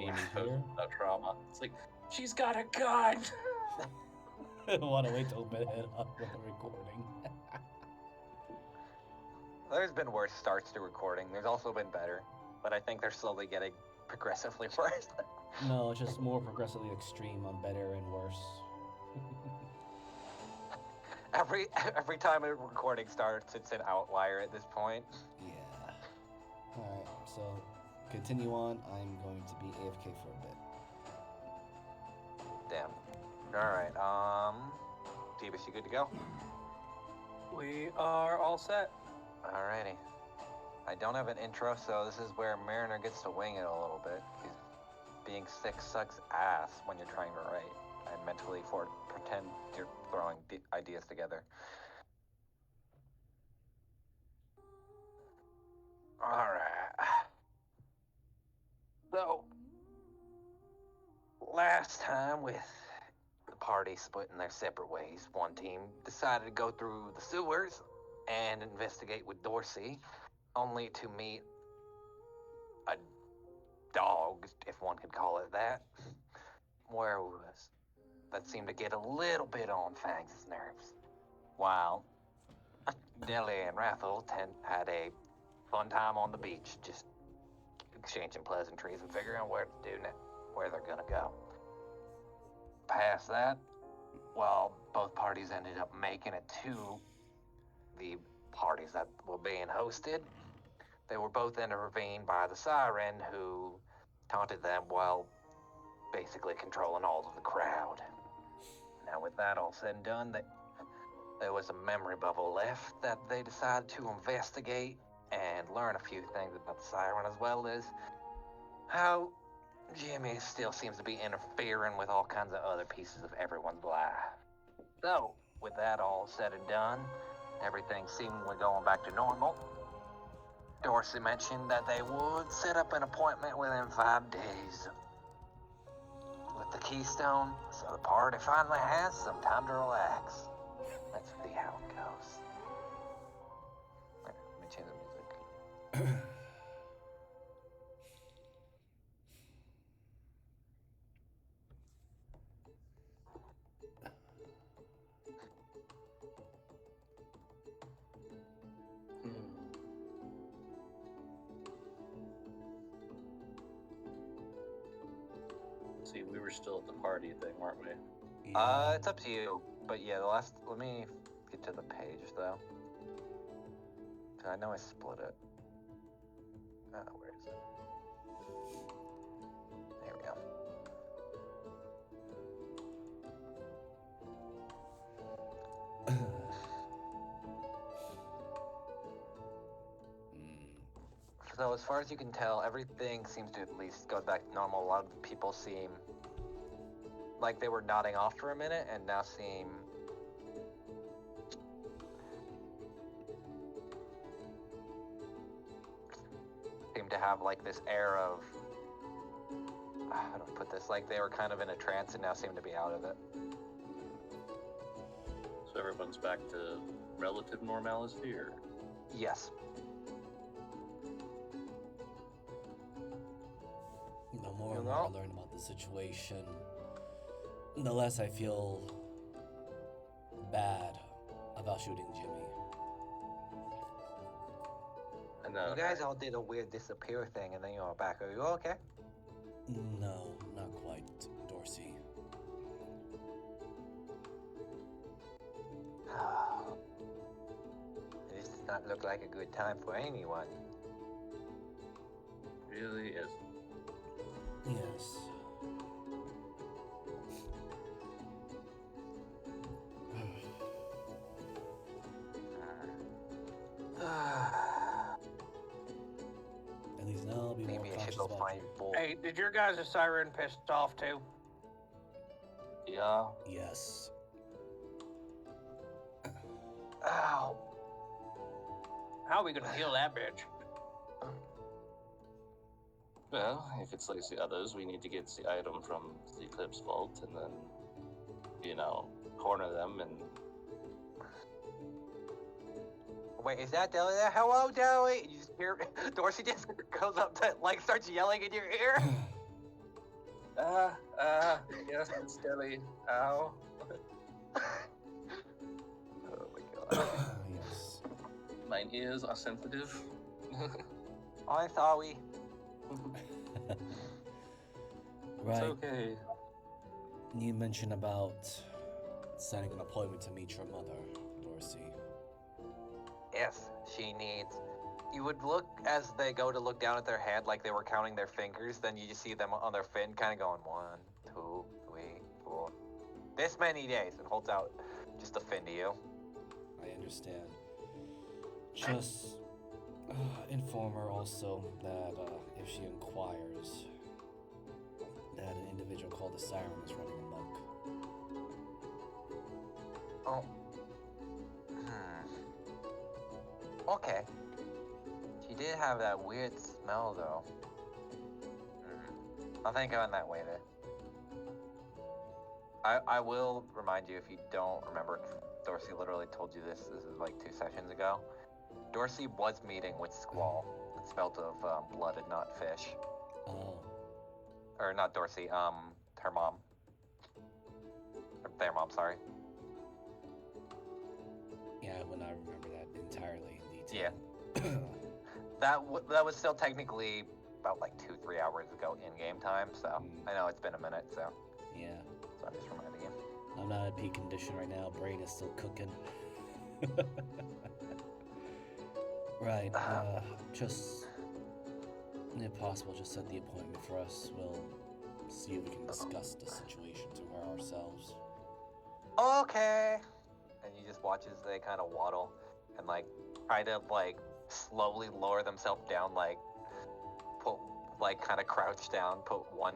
Amy because here. of that trauma. It's like, she's got a gun! I want to wait to open it up with the recording. There's been worse starts to recording. There's also been better, but I think they're slowly getting progressively worse. No, it's just more progressively extreme on better and worse. Every time a recording starts, it's an outlier at this point. Yeah. Alright, so continue on. I'm going to be AFK for a bit. Damn. Alright, Jeebus, you good to go? We are all set. Alrighty. I don't have an intro, so this is where Mariner gets to wing it a little bit. Being sick sucks ass when you're trying to write and mentally pretend you're throwing ideas together. Alright. So, last time with the party splitting their separate ways, one team decided to go through the sewers and investigate with Dorsey, only to meet a dog, if one could call it that, that seemed to get a little bit on Fangs' nerves. While Nelly and Rathel had a fun time on the beach, just exchanging pleasantries and figuring out where they're gonna go. Past that, well, both parties ended up making it to the parties that were being hosted. They were both intervened by the Siren, who taunted them while basically controlling all of the crowd. Now, with that all said and done, there was a memory bubble left that they decided to investigate and learn a few things about the Siren, as well as how Jimmy still seems to be interfering with all kinds of other pieces of everyone's life. So, with that all said and done, everything seemingly going back to normal, Dorsey mentioned that they would set up an appointment within 5 days with the Keystone, so the party finally has some time to relax. Let's see how it goes. Let me change the music. See, we were still at the party thing, weren't we? Yeah. It's up to you. But yeah, let me get to the page though. I know I split it. Where is it? There we go. So as far as you can tell, everything seems to at least go back to normal. A lot of the people seem like they were nodding off for a minute and now seem to have like this air of, how do I put this, like they were kind of in a trance and now seem to be out of it. So everyone's back to relative normality, or? Yes. The more and more I learn about the situation, the less I feel bad about shooting Jimmy. You guys all did a weird disappear thing and then you were back. Are you okay? No, not quite, Dorsey. This does not look like a good time for anyone. Really is. Yes. At least now I'll be more Maybe I should cautious go about find you. Bull. Hey, did your guys' Siren pissed off too? Yeah. Yes. Ow. How are we gonna kill that bitch? Well, if it's like the others, we need to get the item from the Eclipse Vault and then, corner them and... Wait, is that Deli there? Hello, Deli? You just hear Dorsey just goes up to, starts yelling in your ear? Yes, it's Deli. Ow. Oh my god. Yes. Mine ears are sensitive. I'm sorry. Right. It's okay. You mentioned about setting an appointment to meet your mother, Dorsey. Yes, she needs. You would look as they go to look down at their head like they were counting their fingers, then you just see them on their fin kind of going 1, 2, 3, 4. This many days, and holds out just a fin to you. I understand. Just inform her also that if she inquires, that an individual called the Siren is running amok. Oh. Okay. She did have that weird smell, though. I'll think on that later. I will remind you, if you don't remember, Dorsey literally told you this is like 2 sessions ago. Dorsey was meeting with Squall. It smelled of blood and not fish. Oh. Or not Dorsey, her mom. Or their mom, sorry. Yeah, I would not remember that entirely in detail. Yeah. That was still technically about like 2-3 hours ago in game time, so I know it's been a minute, so Yeah. I'm just reminding you. I'm not in peak condition right now. Brain is still cooking. Right. Just, if possible, just set the appointment for us. We'll see if we can discuss the situation to her ourselves. Okay. And you just watch as they kind of waddle and like try to like slowly lower themselves down, like put like kind of crouch down, put one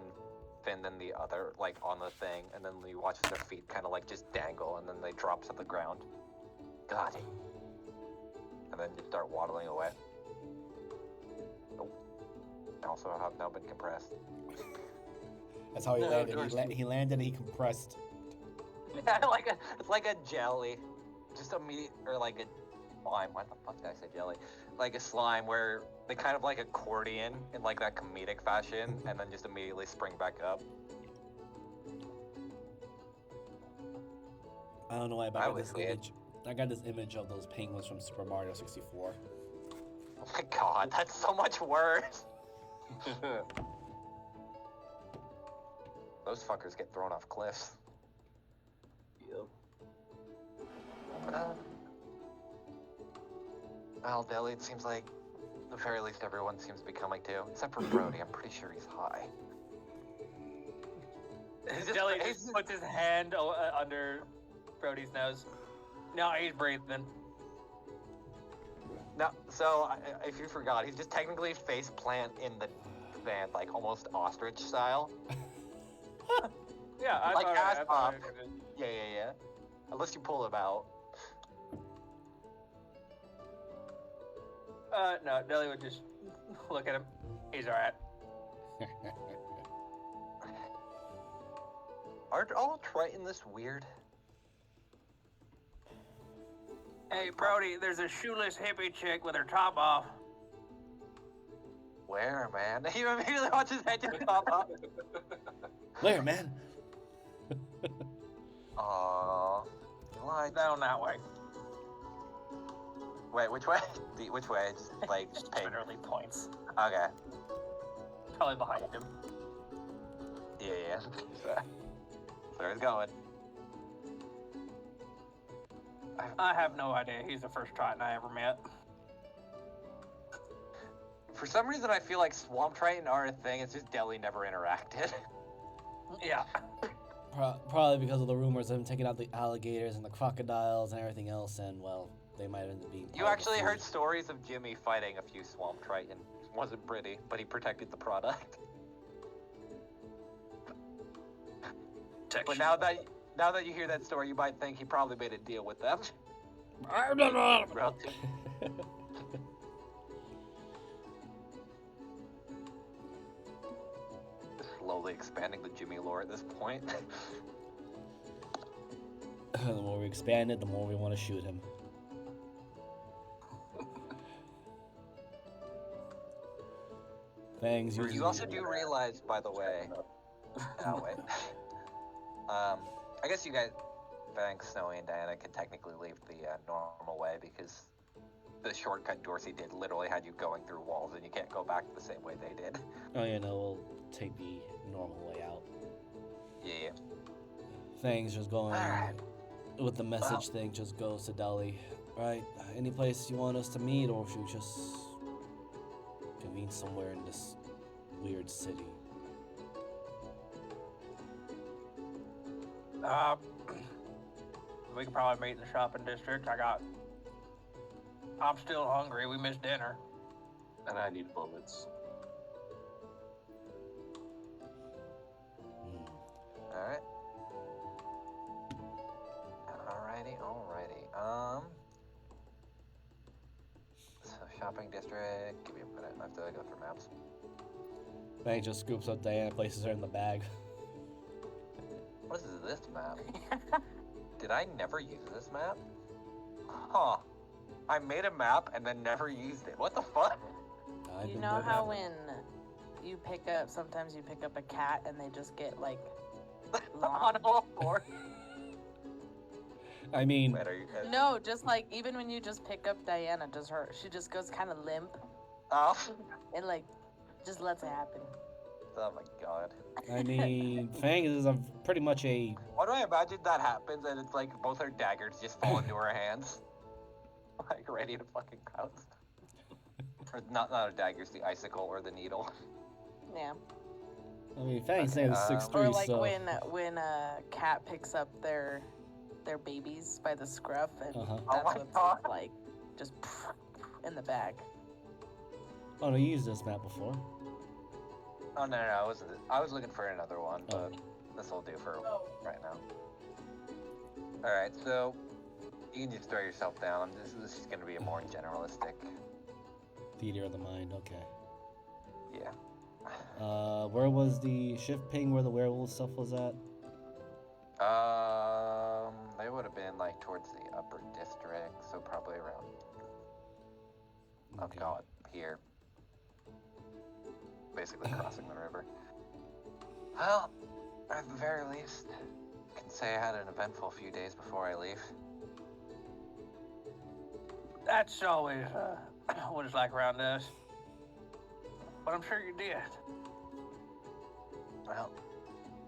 fin then the other like on the thing, and then you watch as their feet kind of like just dangle, and then they drop to the ground. God. And then you start waddling away. Oh. I also have now been compressed. That's how he No, landed. Dorsey. He landed and he compressed. Yeah, it's like a jelly, just a meat or like a slime. Why the fuck did I say jelly? Like a slime where they kind of like accordion in like that comedic fashion, and then just immediately spring back up. I don't know why, but I I got was this weird. image. I got this image of those penguins from Super Mario 64. Oh my god, that's so much worse. Those fuckers get thrown off cliffs. Yep. Well, Deli, it seems like at the very least everyone seems to be coming to, except for Brody. I'm pretty sure he's high. Jelly just puts his hand under Brody's nose. No, he's breathing. No, so if you forgot, he's just technically face plant in the sand, like almost ostrich style. Yeah, I Like thought ass I thought pop. I could- Yeah. Unless you pull him out. No, Deli would just look at him. He's alright. Aren't all Triton this weird? Hey, Brody, there's a shoeless hippie chick with her top off. Where, man? He immediately watches his head just pop up. Where, man? Aww. You lied. Down that way. Wait, which way? Which way? Just like pay. Literally points. Okay. Probably behind him. Yeah. So there he's going. I have no idea. He's the first Triton I ever met. For some reason, I feel like Swamp Triton are a thing. It's just Deli never interacted. Yeah. Probably because of the rumors of him taking out the alligators and the crocodiles and everything else, and well, they might end up being. You actually heard stories of Jimmy fighting a few Swamp Triton. It wasn't pretty, but he protected the product. But now that you hear that story, you might think he probably made a deal with them. Slowly expanding the Jimmy lore at this point. The more we expand it, the more we want to shoot him. Fangs. You also do realize, by the way. Oh wait. I guess you guys, thanks, Snowy and Diana, could technically leave the normal way because the shortcut Dorsey did literally had you going through walls, and you can't go back the same way they did. Oh, yeah, no, we'll take the normal way out. Yeah. Things just going Alright. with the message thing, just goes to Dolly. Right, any place you want us to meet, or should we just convene somewhere in this weird city? We could probably meet in the shopping district. I'm still hungry. We missed dinner. And I need bullets. Alright. Alrighty. So shopping district. Give me a minute. I have to go through maps. Fang just scoops up Diana, places her in the bag. What is this map? Did I never use this map? Huh. I made a map and then never used it. What the fuck? You know how when you sometimes you pick up a cat and they just get like On all fours? I mean, Wait, are you guys... No, just like even when you just pick up Diana, she just goes kind of limp Oh. and like just lets it happen. Oh my god. I mean, Fang is pretty much a. Why do I imagine that happens and it's like both her daggers just fall into her hands? Like ready to fucking pounce. Or not her daggers, the icicle or the needle. Yeah. I mean, Fang's saying is 6'3", Or like so. when a cat picks up their babies by the scruff and Uh-huh. that's Oh my what's God. like just in the bag. Oh no, you used this map before. Oh no, I was looking for another one, but this will do for right now. Alright, so you can just throw yourself down. This is gonna be a more generalistic. Theater of the mind. Okay. Yeah. Where was the shift ping where the werewolf stuff was at? They would have been like towards the upper district, so probably around. Oh Okay. god, here. Basically crossing the river. Well, at the very least, I can say I had an eventful few days before I leave. That's always what it's like around us. But I'm sure you did. Well,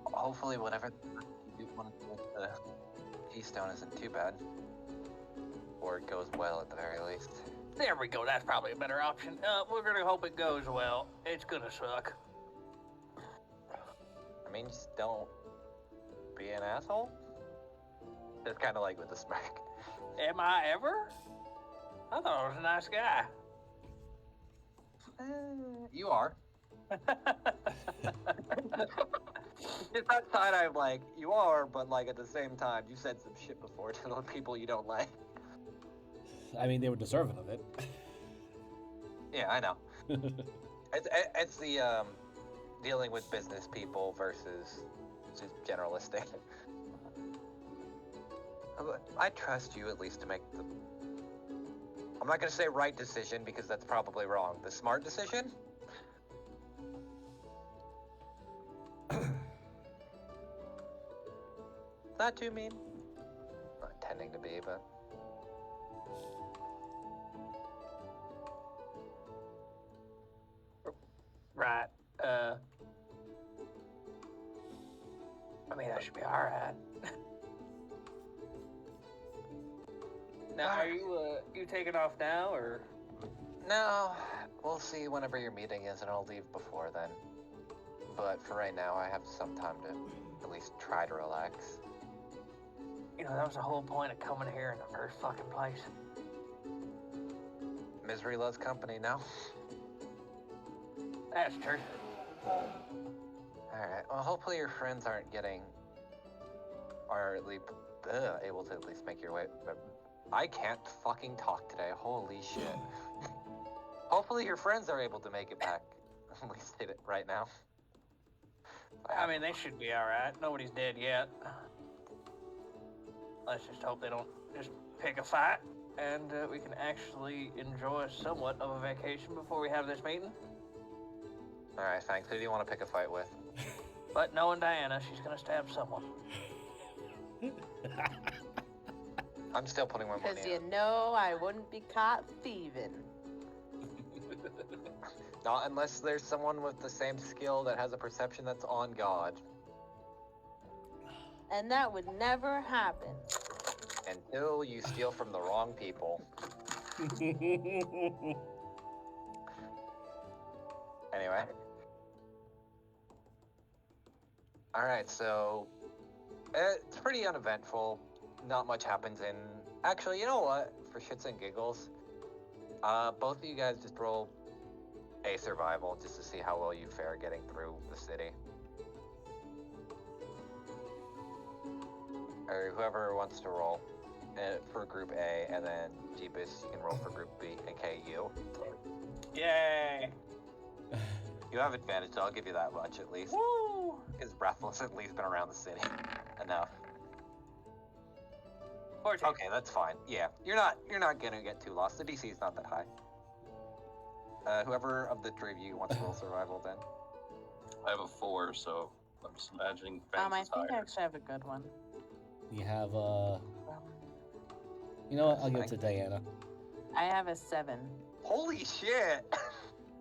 hopefully whatever you do want to do with the Keystone isn't too bad. Or it goes well at the very least. There we go. That's probably a better option. We're gonna hope it goes well. It's gonna suck. I mean, just don't be an asshole. Just kind of like with a smirk. Am I ever? I thought I was a nice guy. You are. It's that side I'm like, you are, but like at the same time, you said some shit before to the people you don't like. I mean, they were deserving of it. Yeah, I know. It's the dealing with business people versus just generalistic. I trust you at least to make the. I'm not gonna say right decision because that's probably wrong. The smart decision. Not too mean. Not intending to be, but. Right. I mean, that should be alright. Now, are you taking off now, or? No, we'll see whenever your meeting is, and I'll leave before then. But for right now, I have some time to at least try to relax. You know, that was the whole point of coming here in the first fucking place. Misery loves company now. That's true. Alright, well, hopefully your friends are at least able to at least make your way. I can't fucking talk today, holy shit. Hopefully your friends are able to make it back. At least hit it right now. I mean, they should be alright. Nobody's dead yet. Let's just hope they don't just pick a fight, and we can actually enjoy somewhat of a vacation before we have this meeting. Alright, thanks. Who do you want to pick a fight with? But knowing Diana, she's gonna stab someone. I'm still putting my money Because in. you know I wouldn't be caught thieving. Not unless there's someone with the same skill that has a perception that's on God. And that would never happen. Until you steal from the wrong people. Anyway. Alright, so it's pretty uneventful. Not much happens in... Actually, you know what? For shits and giggles, both of you guys just roll a survival just to see how well you fare getting through the city. Or whoever wants to roll for Group A, and then Jeebus, you can roll for Group B, aka you. Yay! You have advantage, so I'll give you that much at least. Woo! Because Breathless at least been around the city enough. 14. Okay, that's fine. Yeah, you're not gonna get too lost. The DC is not that high. Whoever of the three of you wants to roll survival, then. I have a 4, so I'm just imagining I Fangs is think I higher. actually have a good one. You have Um, you know what? I'll give it to Diana. I have a 7. Holy shit!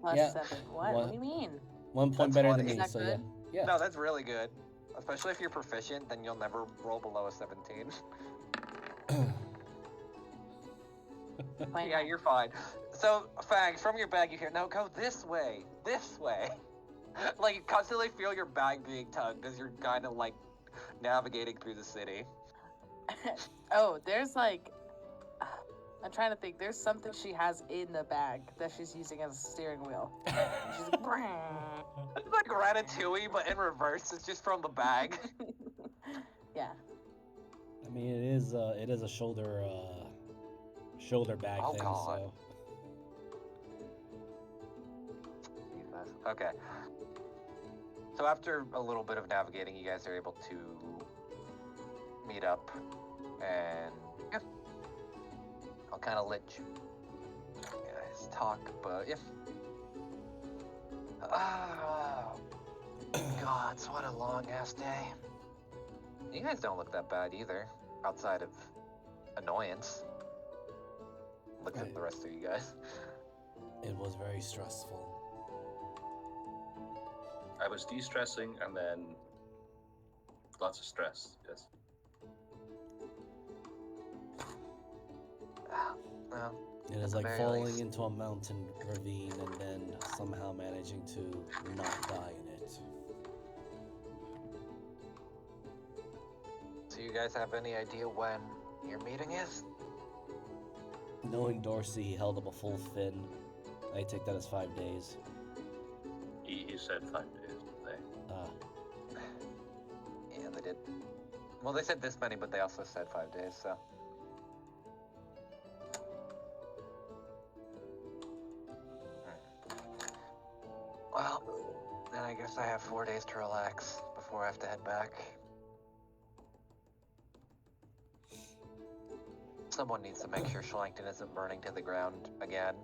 Plus Yeah. 7. What? What? What do you mean? 1 point That's better funny. than me, Is that so good? yeah. No, that's really good. Especially if you're proficient, then you'll never roll below a 17. Why Yeah, not? you're fine. So, Fangs, from your bag you hear, no, go this way. Like, you constantly feel your bag being tugged as you're kind of, like, navigating through the city. Oh, there's like... I'm trying to think. There's something she has in the bag that she's using as a steering wheel. She's like... It's like Ratatouille, but in reverse. It's just from the bag. Yeah. I mean, it is a shoulder bag Oh, thing, God. so. Jesus. Okay. So after a little bit of navigating, you guys are able to meet up, and yeah, I'll kind of let you guys talk, but yeah. Oh, God, what a long ass day. You guys don't look that bad either, outside of annoyance. Look at the rest of you guys. It was very stressful. I was de-stressing and then lots of stress, yes. Well, It is At the like very falling least. into a mountain ravine and then somehow managing to not die in it. so you guys have any idea when your meeting is? Knowing Dorsey, he held up a full fin. I take that as 5 days. He said 5 days, didn't they? Yeah, they did. Well, they said this many, but they also said 5 days, so. Well, then I guess I have 4 days to relax before I have to head back. Someone needs to make sure Schlankton isn't burning to the ground again.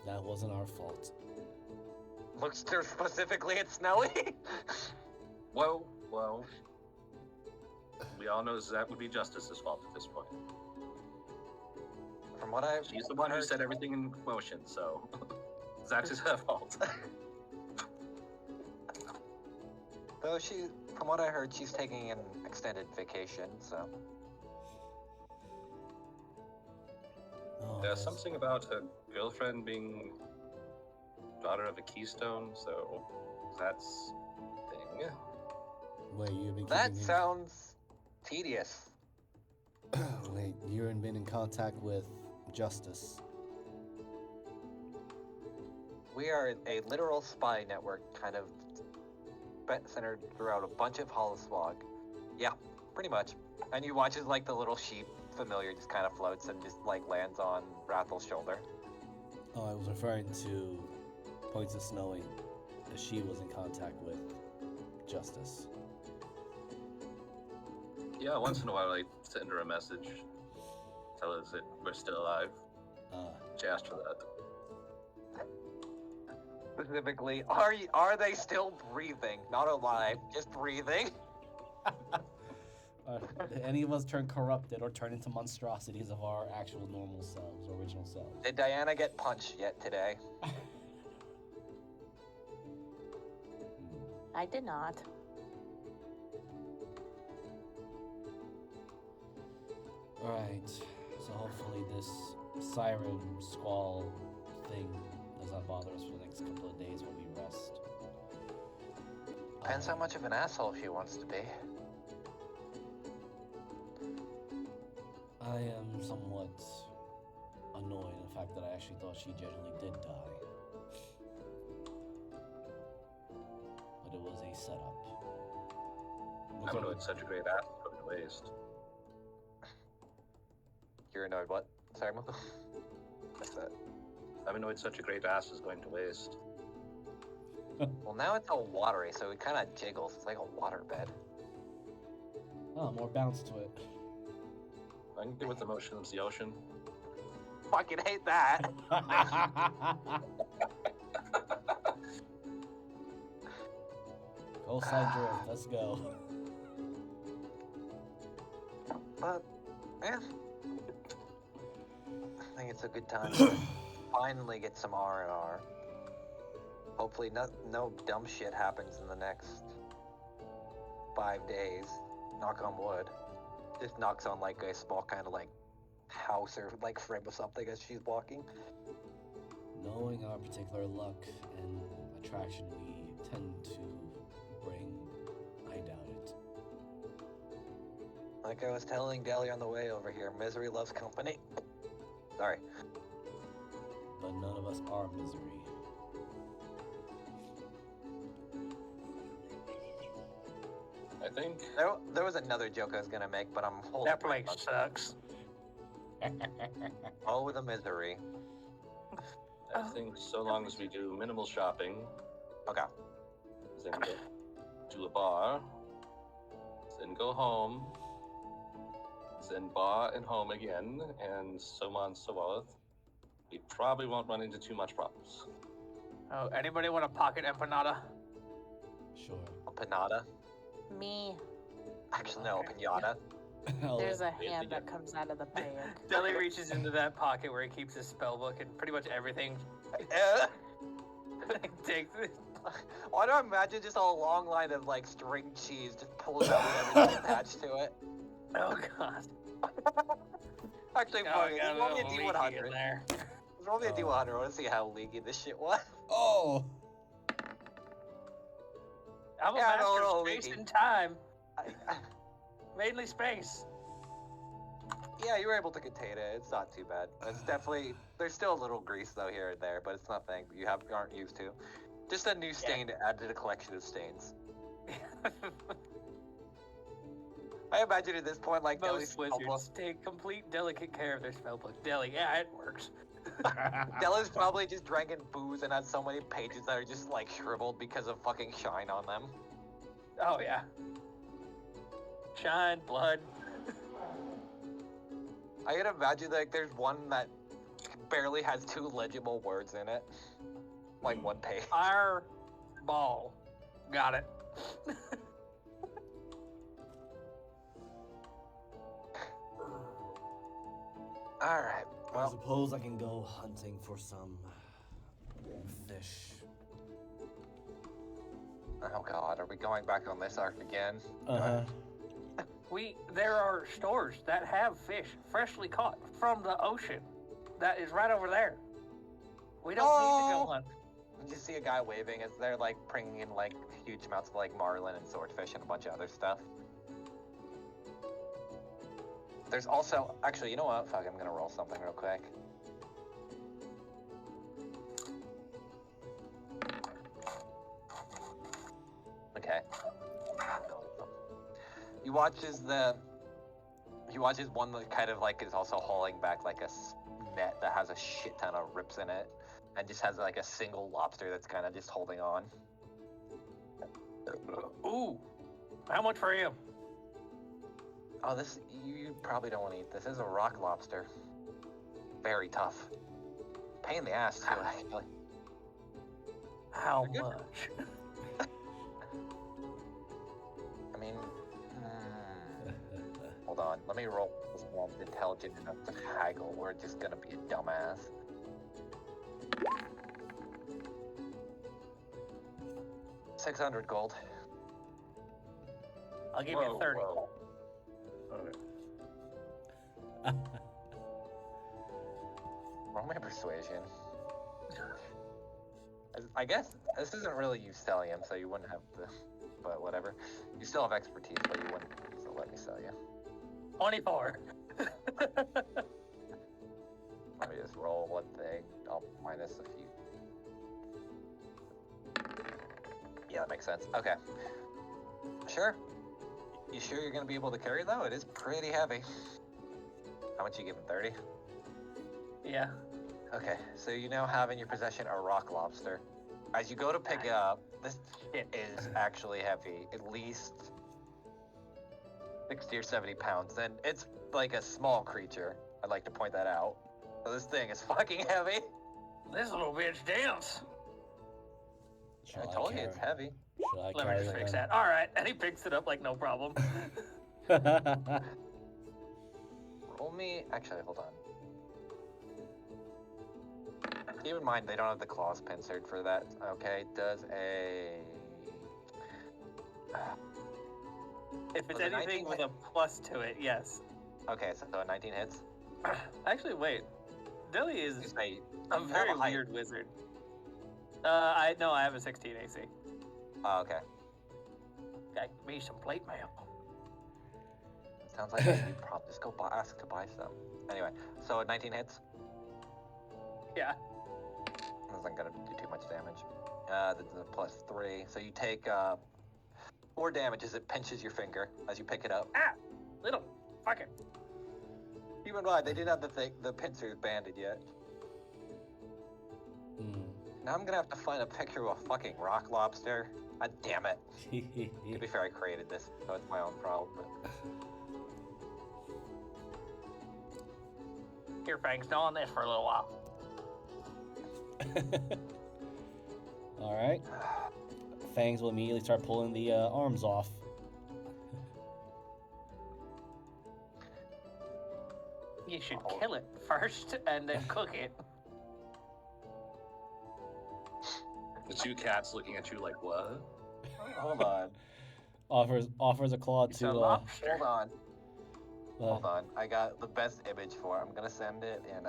That wasn't our fault. Looks specifically at Snowy. Well, we all know that would be Justice's fault at this point. From what I've She's the one who heard- set everything in motion, so that is her fault. Though from what I heard, she's taking an extended vacation, so. Oh, There's yes. something about her girlfriend being daughter of a keystone, so that's a thing. Wait, you've been That keeping sounds tedious. Wait, you've been in contact with Justice. We are a literal spy network, kind of centered throughout a bunch of Holoswog. Yeah, pretty much. And you watch as like the little sheep familiar just kind of floats and just like lands on Rathel's shoulder. Oh, I was referring to points of Snowy, as she was in contact with Justice. Yeah, once in a while I send her a message, tell her that we're still alive. She asked for that. Specifically, are they still breathing? Not alive, just breathing. Did any of us turn corrupted or turn into monstrosities of our actual normal selves, original selves? Did Diana get punched yet today? I did not. Alright, so hopefully this Siren Squall thing does not bother us for the next couple of days while we rest. Depends how much of an asshole she wants to be. I am somewhat annoyed in the fact that I actually thought she genuinely did die. But it was a setup. I don't know, it's such a great ass going to waste. You're annoyed what? Sorry, Mo? That's that. I'm annoyed such a great ass is going to waste. Well, now it's all watery, so it kind of jiggles. It's like a waterbed. Oh, more bounce to it. I can get with the motion of the ocean. Fucking hate that. Coastside drift, let's go. But, yeah. I think it's a good time to finally get some R&R. Hopefully no dumb shit happens in the next 5 days. Knock on wood. Just knocks on like a small kind of like house or like frame or something as she's walking. Knowing our particular luck and attraction we tend to bring, I doubt it. Like I was telling Deli on the way over here, misery loves company. Sorry. But none of us are misery. I think There was another joke I was gonna make, but I'm holding. That place sucks. Oh, with a misery. I think so long as we do minimal shopping, Okay. then go to a bar, then go home, then bar and home again, and so on and so forth, we probably won't run into too much problems. Oh, anybody want a pocket empanada? Sure. A panada. Me. Actually, no, Okay. a pinata. There's a Yeah, hand yeah. that comes out of the bag. Deli reaches into that pocket where he keeps his spell book and pretty much everything. Takes it. Why do I imagine just a long line of like string cheese just pulls out with everything attached to it? Oh god. Actually, Oh, fuck it. got Just a roll me a little D100. leaky in there. Just roll me a Oh. D100. I want to see how leaky this shit was. Oh! I'm a Yeah, I know, master little of space leaky. and time. I- Mainly space. yeah, you were able to contain it. It's not too bad. It's definitely there's still a little grease though here and there, but it's nothing you aren't used to. Just a new stain to add to the collection of stains. I imagine at this point, like Most Deli's wizards take complete delicate care of their spell book. Deli, yeah, it works. Della's probably just drinking booze and has so many pages that are just like shriveled because of fucking shine on them. Oh yeah. Shine, blood. I can imagine like there's one that barely has 2 legible words in it. Like 1 page. Fire ball. Got it. Alright, I well, suppose I can go hunting for some fish. oh god, are we going back on this arc again? Uh-huh. There are stores that have fish freshly caught from the ocean. That is right over there. We don't need to go Oh. hunt. You just see a guy waving as they're like bringing in like huge amounts of like marlin and swordfish and a bunch of other stuff. There's also, actually, you know what? Fuck, I'm gonna roll something real quick. Okay. He watches one that kind of like is also hauling back like a net that has a shit ton of rips in it, and just has like a single lobster that's kind of just holding on. Ooh. How much for him? Oh, this you probably don't want to eat. This is a rock lobster. Very tough. Pain in the ass too, actually. How You're good. much? I mean, hold on. Let me roll this one's intelligent enough to haggle. We're just gonna be a dumbass. $600 gold. I'll give you 30. Whoa. Okay. Roll my persuasion. I guess this isn't really you selling him, so you wouldn't have to. But whatever. You still have expertise, but you wouldn't. So let me sell you. 24. Let me just roll one thing. I'll minus a few. Yeah, that makes sense. Okay. Sure. You sure you're gonna be able to carry though? It is pretty heavy. How much you give him? 30? Yeah. Okay, so you now have in your possession a rock lobster. As you go to pick it up, this shit is actually heavy. At least 60 or 70 pounds. And it's like a small creature. I'd like to point that out. So this thing is fucking heavy. This little bitch dance. Shall I told you carry- it's heavy. Shall I Let me carry just it fix then? that. All right, and he picks it up like no problem. Roll me. Actually, hold on. Keep in mind they don't have the claws pincered for that. Okay, does a. If it's Was it anything 19 with a plus to it, yes. Okay, so 19 hits. Actually, wait. Dilly is You say a you very have a height. weird wizard. I have a 16 AC. Oh, okay. Got me some plate mail. Sounds like you probably just go ask to buy some. Anyway, so 19 hits. Yeah. This isn't gonna do too much damage. The +3. So you take 4 damage as it pinches your finger as you pick it up. Ah, little fucking. Keep in mind they didn't have the pincers banded yet. Now I'm gonna have to find a picture of a fucking rock lobster. God damn it. To be fair, I created this, so it's my own problem. But... Here, Fangs, go on this for a little while. Alright. Fangs will immediately start pulling the arms off. You should kill it first and then cook it. The two cats looking at you like, what? Hold on. Offers a claw It's to a lobster. Hold on. the- Hold on. I got the best image for it. I'm gonna send it in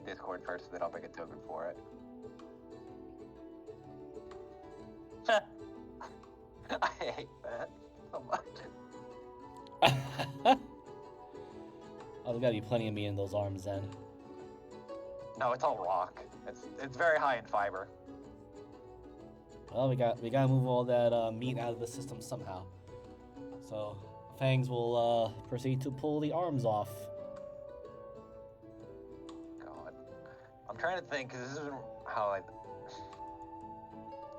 Discord first, then I'll make a token for it. I hate that so much. Oh, there's gotta be plenty of meat in those arms then. No, it's all rock. It's very high in fiber. Well, we gotta move all that meat out of the system somehow. So Fangs will proceed to pull the arms off. God, I'm trying to think because this isn't how I.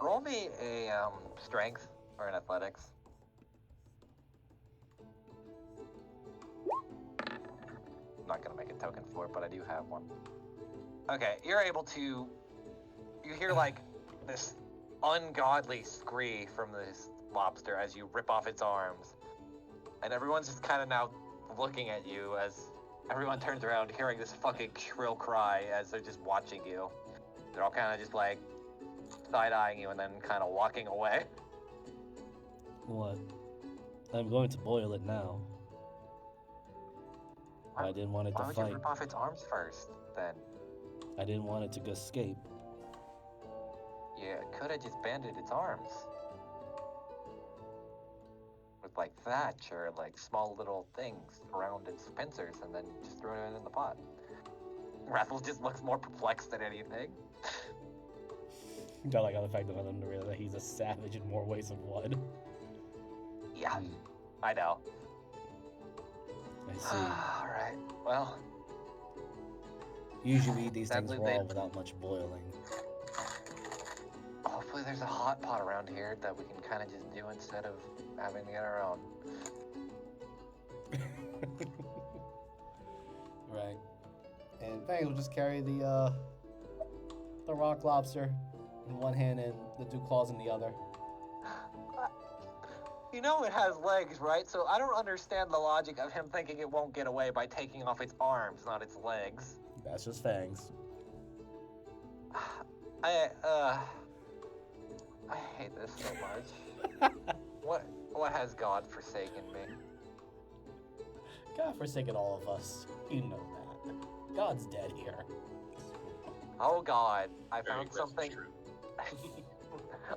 Roll me a strength or an athletics. I'm not gonna make a token for it, but I do have one. Okay, you're able to. You hear like this ungodly scree from this lobster as you rip off its arms, and everyone's just kind of now looking at you as everyone turns around, hearing this fucking shrill cry as they're just watching you. They're all kind of just like side-eyeing you and then kind of walking away. What? I'm going to boil it now. I didn't want it Why to would you fight. rip off its arms first, then? I didn't want it to escape. You could have just banded its arms. With like thatch or like small little things around its pincers and then just throw it in the pot. Rathel just looks more perplexed than anything. I like how the fact that I learned to realize that he's a savage in more ways than one. Yeah, I know. I see. Alright, well, Usually we eat these things Sadly, raw they- without much boiling. hopefully there's a hot pot around here that we can kind of just do instead of having to get our own. Right. And Fangs will just carry the rock lobster in one hand and the two claws in the other. You know it has legs, right? So I don't understand the logic of him thinking it won't get away by taking off its arms, not its legs. That's just fangs. I hate this so much. What has God forsaken me? God forsaken all of us. You know that. God's dead here. Oh God, I Very found aggressive something. shrew.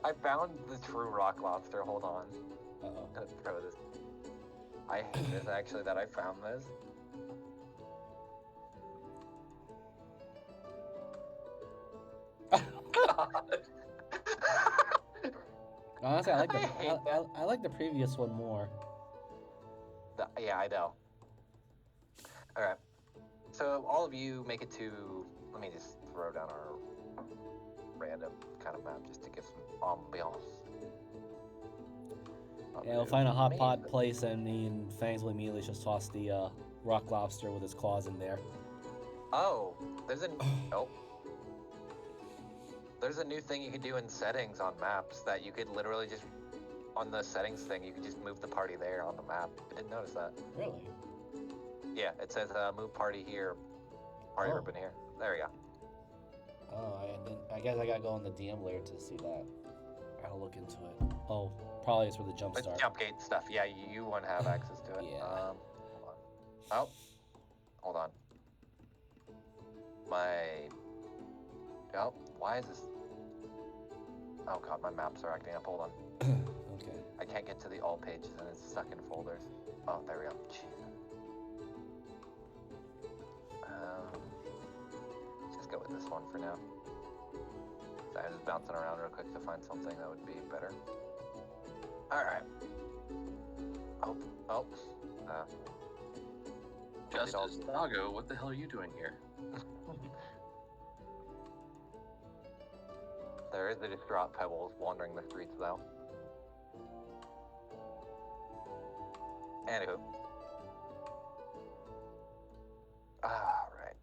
I found the true rock lobster. Hold on. Uh-oh. Let's throw this. I hate this actually that I found this. God. Honestly, I like I hate that. I like the previous one more. Yeah, I know. Alright. So all of you make it to, let me just throw down our random kind of map just to give some ambiance. Yeah, we'll find a hot pot place, and me and Fangs will immediately just toss the rock lobster with his claws in there. Oh, there's a oh. There's a new thing you can do in settings on maps that you could literally just on the settings thing you could just move the party there on the map. I didn't notice that. Really? Yeah, it says move party here, party Oh. ribbon here. There we go. Oh, I guess I gotta go on the DM layer to see that. I'll look into it. Oh, probably it's for the jump It's start. jump gate stuff. Yeah, you won't have access to it. Yeah. Hold on. Oh, hold on. Oh, why is this? Oh God, my maps are acting up. Hold on. Okay. I can't get to the all pages and it's stuck in folders. Oh, there we go. Jeez. Just go with this one for now. So I'm just bouncing around real quick to find something that would be better. Alright. Oh. Justice Dago, what the hell are you doing here? There is a distraught Pebbles wandering the streets though. Anywho. Alright.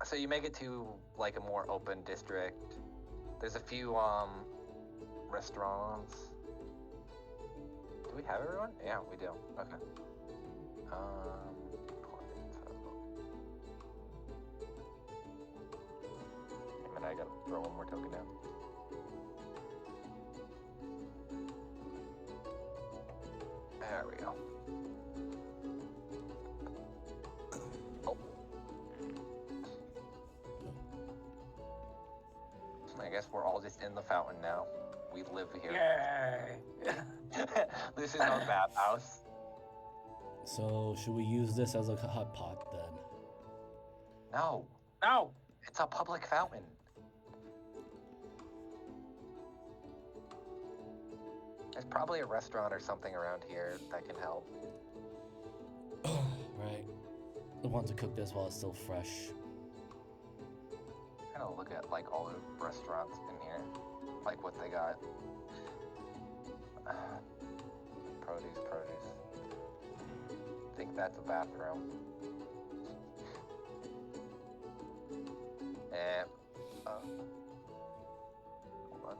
So you make it to like a more open district. There's a few restaurants. Do we have everyone? Yeah, we do. Okay. A minute, I gotta throw one more token down. There we go. Oh. I guess we're all just in the fountain now. We live here. Yay! This is our bathhouse. So, should we use this as a hot pot then? No, No! it's a public fountain. There's probably a restaurant or something around here that can help. Right. I want to cook this while it's still fresh. I'm gonna look at like all the restaurants in here, like what they got. Produce. I think that's a bathroom. And hold on.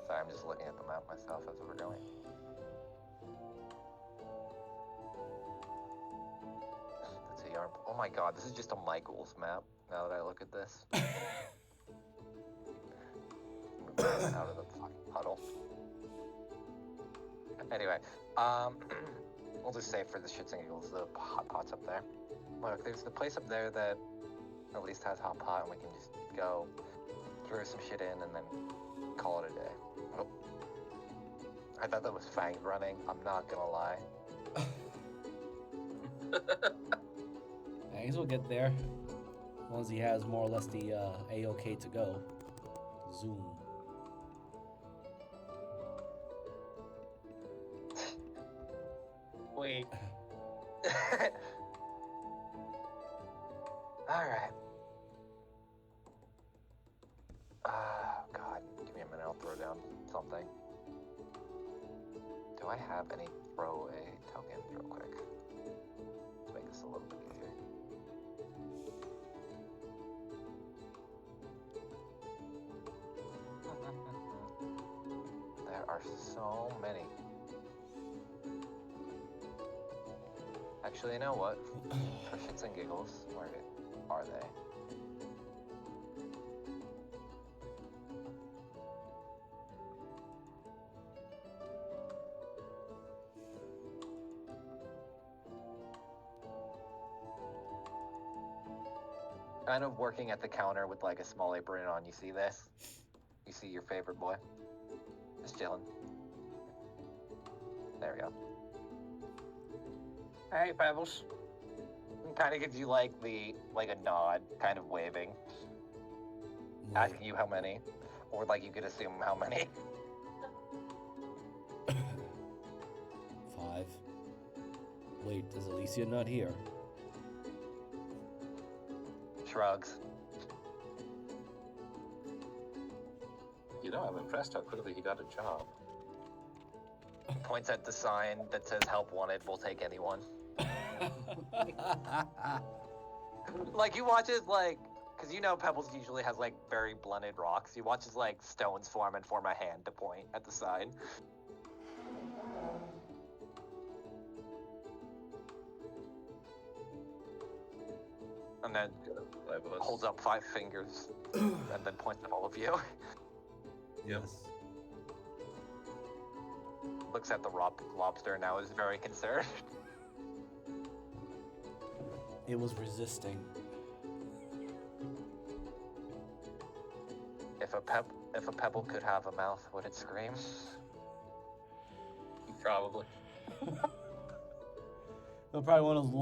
Sorry, I'm just looking at the map myself as we're going. That's a yarn. Oh my God, this is just a Michael's map. Now that I look at this. Out of the fucking puddle. Anyway, we'll just say for the shits and giggles, the hot pot's up there. Look, there's the place up there that at least has hot pot, and we can just go throw some shit in and then call it a day. Oh. I thought that was Fang running. I'm not gonna lie. I guess we'll get there. Once he has more or less the A-OK to go. Zoom. Wait. Alright. God, give me a minute, I'll throw down something. Do I have any throwaway tokens real quick? Let's make this a little bit easier. There are so many. Actually, you know what? For shits and giggles, where are they? Kind of working at the counter with like a small apron on. You see this? You see your favorite boy? Just chilling. There we go. Hey, Pebbles. Kind of gives you like a nod, kind of waving, asking you how many, or like you could assume how many. 5. Wait, is Alicia not here? Shrugs. You know, I'm impressed how quickly he got a job. Points at the sign that says "Help Wanted." We'll take anyone. Like, you watch it, like, because you know Pebbles usually has, like, very blunted rocks. You watch as, like, stones form and form a hand to point at the sign. And then holds up 5 fingers and then points at all of you. Yes. Looks at the lobster now, is very concerned. It was resisting. If a pebble could have a mouth, would it scream? Probably. Probably one of those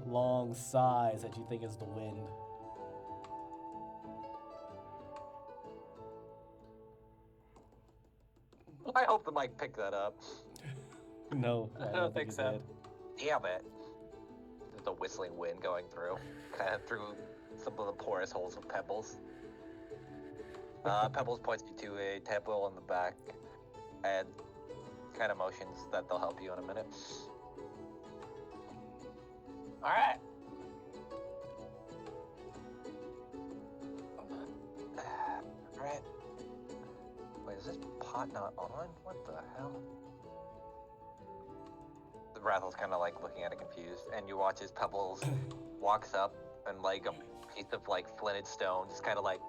long sighs that you think is the wind. I hope the mic picked that up. No, I don't think so. it did. Damn it. There's a whistling wind going through, kind of through some of the porous holes of Pebbles. Pebbles points you to a table in the back and kind of motions that they'll help you in a minute. Alright. Alright. Wait, is this pot not on? What the hell? The Rathel's kind of like looking at it confused, and you watch as Pebbles walks up and like a piece of like flinted stone just kind of like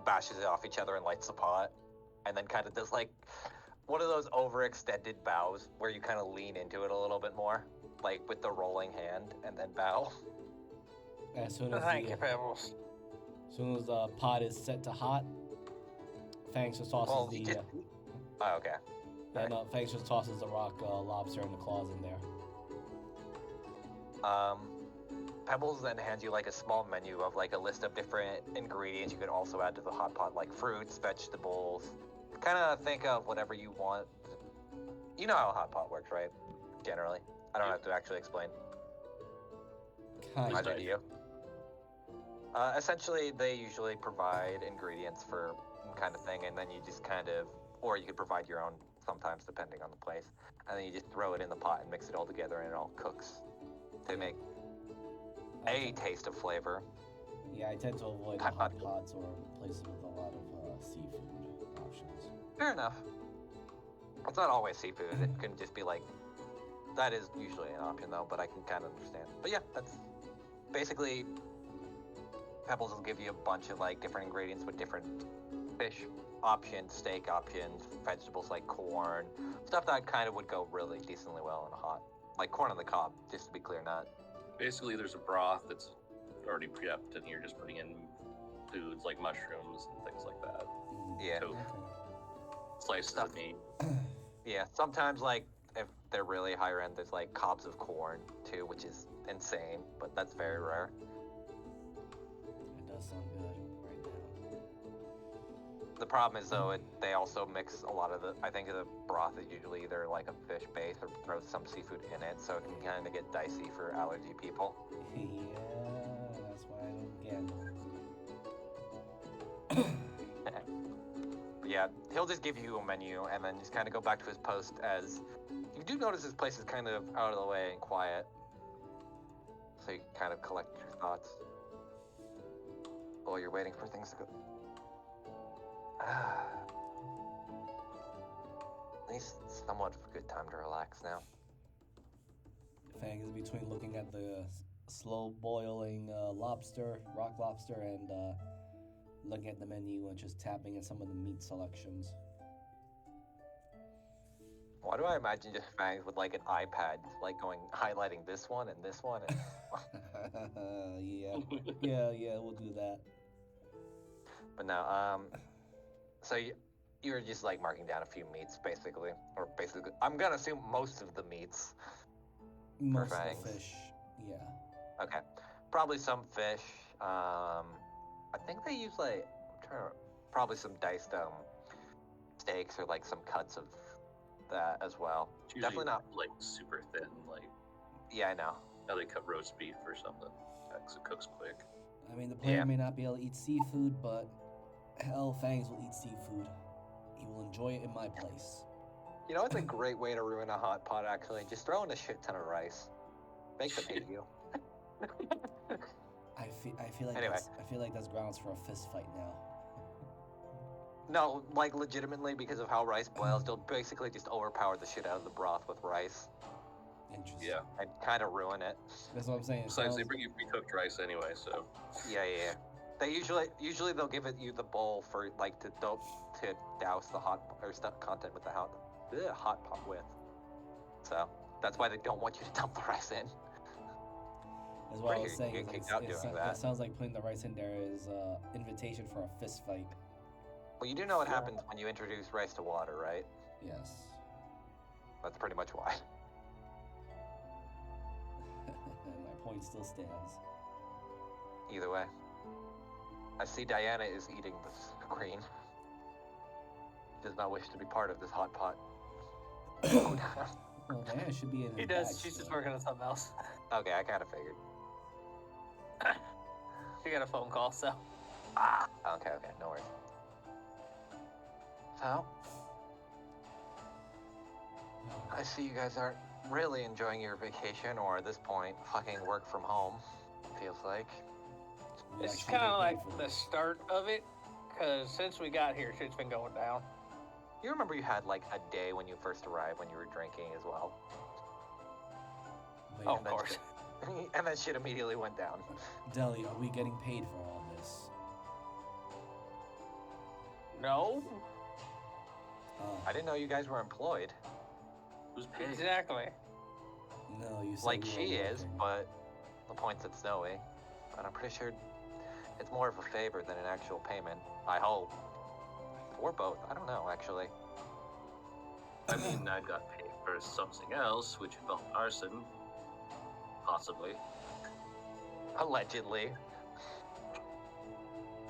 bashes it off each other and lights the pot, and then kind of does like one of those overextended bows where you kind of lean into it a little bit more, like with the rolling hand, and then bow. As soon as Thank you, Pebbles. as soon as the pot is set to hot, Fangs just tosses Well, the. Oh, okay. Yeah, no, Fangs just tosses the rock lobster and the claws in there. Pebbles then hands you like a small menu of like a list of different ingredients you could also add to the hot pot, like fruits, vegetables. Kind of think of whatever you want. You know how a hot pot works, right? Generally. I don't have to actually explain. Kind Neither of. do you. Essentially, they usually provide ingredients for kind of thing, and then you just kind of, or you could provide your own sometimes, depending on the place. And then you just throw it in the pot and mix it all together, and it all cooks to make a taste of flavor. Yeah, I tend to avoid Hot hot pot. pots or places with a lot of seafood options. Fair enough. It's not always seafood. It can just be like, that is usually an option though, but I can kind of understand. But yeah, that's basically, Pebbles will give you a bunch of like different ingredients with different fish options, steak options, vegetables like corn, stuff that kind of would go really decently well in a hot, like corn on the cob, just to be clear, not. Basically, there's a broth that's already prepped, and you're just putting in foods like mushrooms and things like that. Yeah. So, slices Stuff. of meat. Yeah, sometimes like if they're really higher end, there's like cobs of corn too, which is insane, but that's very rare. It does sound good right now. The problem is though, they also mix a lot of the. I think the broth is usually either like a fish base or throw some seafood in it, so it can kind of get dicey for allergy people. Yeah, that's why I don't gamble. But yeah, he'll just give you a menu and then just kind of go back to his post. As you do notice, his place is kind of out of the way and quiet, so you can kind of collect your thoughts while you're waiting for things to go. At least it's somewhat of a good time to relax now. Fangs is between looking at the slow boiling lobster, rock lobster, and looking at the menu and just tapping in some of the meat selections. Why do I imagine just Fangs with like an iPad, like going highlighting this one and this one? And yeah, we'll do that. But no, so you're just like marking down a few meats, basically, or basically, I'm gonna assume most of the meats. Most of Fangs. the fish, yeah. Okay, probably some fish. I think they use like probably some diced steaks or like some cuts of that as well. It's usually Definitely not. like super thin, like Yeah, I know. how they cut roast beef or something. Because it cooks quick. I mean, the player Yeah. may not be able to eat seafood, but hell, Fangs will eat seafood. He will enjoy it in my place. You know, it's a great way to ruin a hot pot. Actually, just throw in a shit ton of rice. Make them hate you. I feel like Anyway. I feel like that's grounds for a fist fight now. No, like legitimately because of how rice boils, they'll basically just overpower the shit out of the broth with rice Interesting. Yeah. and kind of ruin it. That's what I'm saying. It Besides, they sounds- bring you pre-cooked rice anyway, so Yeah. They usually they'll give you the bowl for like to douse the hot or stuff content with the hot pot with. So that's why they don't want you to dump the rice in. That's what I Right was here, saying. you get is kicked out it's- doing it that. sounds like putting the rice in there is invitation for a fist fight. Well, you do know what Yeah. happens when you introduce rice to water, right? Yes. That's pretty much why. My point still stands. Either way. I see Diana is eating the screen. Does not wish to be part of this hot pot. Well, Diana should be in He his does. bag She's just still. working on something else. Okay, I kind of figured. She got a phone call, so. Okay, no worries. So, I see you guys aren't really enjoying your vacation, or at this point, fucking work from home. Feels like. We It's actually kind of get like paid for the this. start of it, because since we got here, shit's been going down. You remember you had like a day when you first arrived when you were drinking as well? Wait, Oh, and of then course. shit- and that shit immediately went down. Deli, are we getting paid for all this? No? I didn't know you guys were employed. who's paying? Exactly. No, you said Like you she were is, working. but the point's at Snowy. And I'm pretty sure it's more of a favor than an actual payment. I hope. Or both. I don't know, actually. I mean, I got paid for something else, which involved arson. Possibly. Allegedly.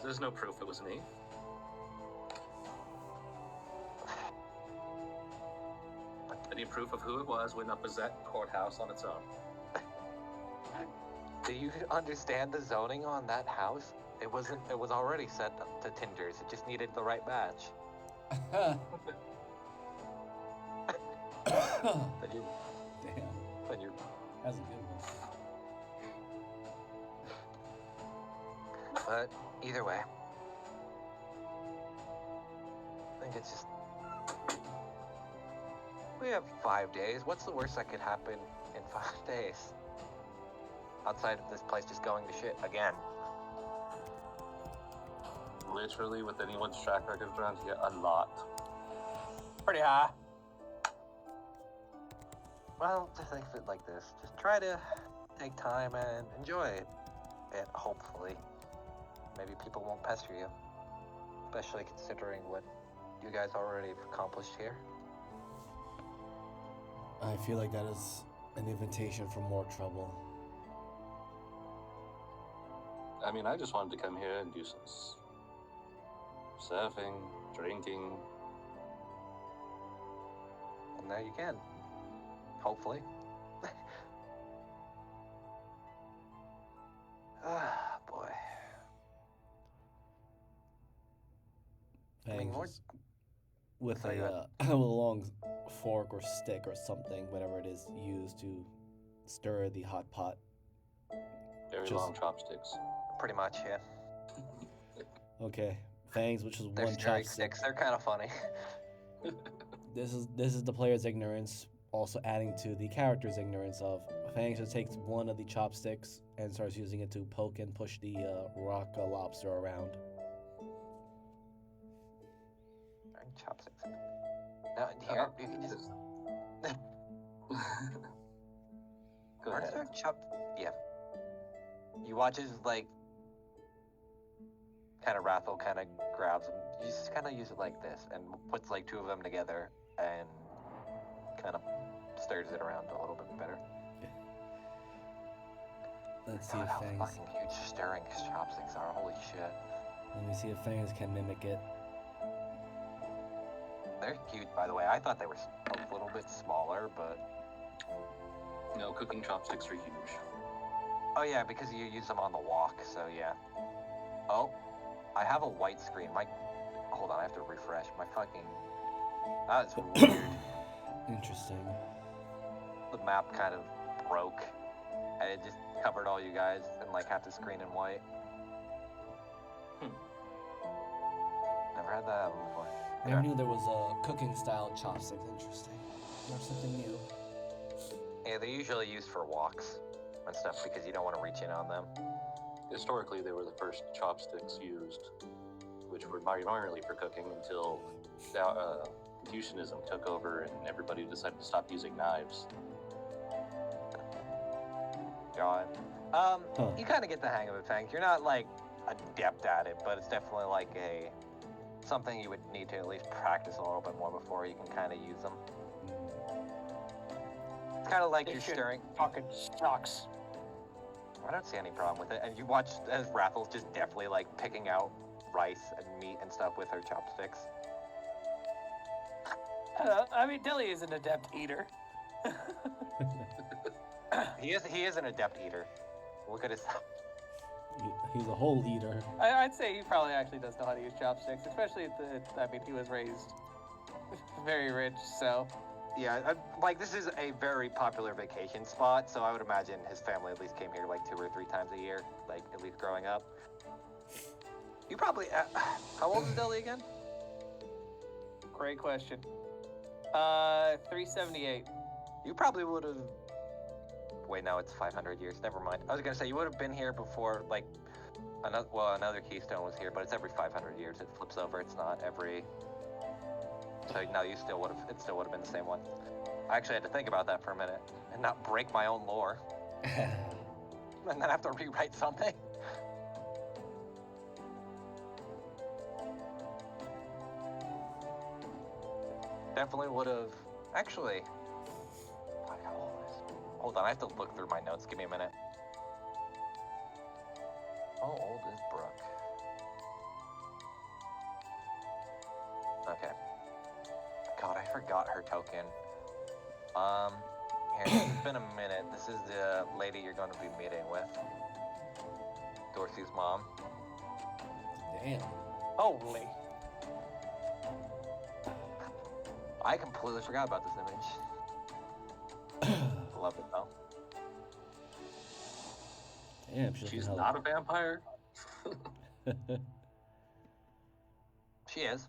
There's no proof it was me. Any proof of who it was went up as that courthouse on its own. Do you understand the zoning on that house? It was already set up to Tinders. It just needed the right match. Then you Damn, then you that's a good one. but either way. I think it's just we have 5 days. What's the worst that could happen in 5 days? Outside of this place just going to shit again. Literally, with anyone's track record around here, a lot. Pretty high. Well, to think of it like this, just try to take time and enjoy it. Hopefully. Maybe people won't pester you. Especially considering what you guys already have accomplished here. I feel like that is an invitation for more trouble. I mean, I just wanted to come here and do some surfing, drinking. And now you can. Hopefully. Ah, boy. I mean, Fangs more- is- with Sorry, go a long fork or stick or something, whatever it is, used to stir the hot pot. Very Just- long chopsticks. Pretty much, yeah. Okay, Fangs, which is They're one scary chopstick. sticks. They're kind of funny. this is the player's ignorance, also adding to the character's ignorance of Fangs just takes one of the chopsticks and starts using it to poke and push the rock lobster around. Chopsticks. No, here, you can just. Go Aren't ahead. there Yeah. You watch as like kind of Rathel kind of grabs them. You just kind of use it like this and puts like two of them together and kind of stirs it around a little bit better. Let's see God, if how Fangs. fucking huge stirring chopsticks are. Holy shit. Let me see if Fangs can mimic it. They're huge, by the way. I thought they were a little bit smaller, but No, cooking chopsticks are huge. oh yeah, because you use them on the walk. So yeah. Oh, I have a white screen. Hold on, I have to refresh. My fucking. That's weird. Interesting. The map kind of broke, and it just covered all you guys and like half the screen in white. Never had that happen before. Never knew there was a cooking style chopsticks. Interesting. Learned something new. Yeah, they're usually used for walks and stuff because you don't want to reach in on them. Historically, they were the first chopsticks used, which were primarily for cooking until Confucianism took over and everybody decided to stop using knives. God. You kind of get the hang of it, Fangs. You're not like adept at it, but it's definitely like something you would need to at least practice a little bit more before you can kind of use them. It's kind of like It you're should stirring. Fucking sucks. I don't see any problem with it. And you watch as Rathel's just definitely like picking out rice and meat and stuff with her chopsticks. I mean, Dilly is an adept eater. He is an adept eater. Look at his. He's a whole eater. I'd say he probably actually does know how to use chopsticks, especially I mean, he was raised very rich, so. Yeah, like this is a very popular vacation spot, so I would imagine his family at least came here like 2 or 3 times a year, like at least growing up. You probably. How old is Dilly again? Great question. 378. You probably would have. Wait, no, it's 500 years. Never mind. I was gonna say you would have been here before, like, another keystone was here, but it's every 500 years it flips over. It's not every. So no, you still would have. It still would have been the same one. I actually had to think about that for a minute and not break my own lore, and then have to rewrite something. Definitely would have. Actually. Fuck, how old is? Hold on, I have to look through my notes. Give me a minute. How old is Brooke? Okay. God, I forgot her token. Here, it's been a minute. This is the lady you're going to be meeting with. Dorsey's mom. Damn. Holy. I completely forgot about this image. Love it though. Damn, She's not a vampire? She is.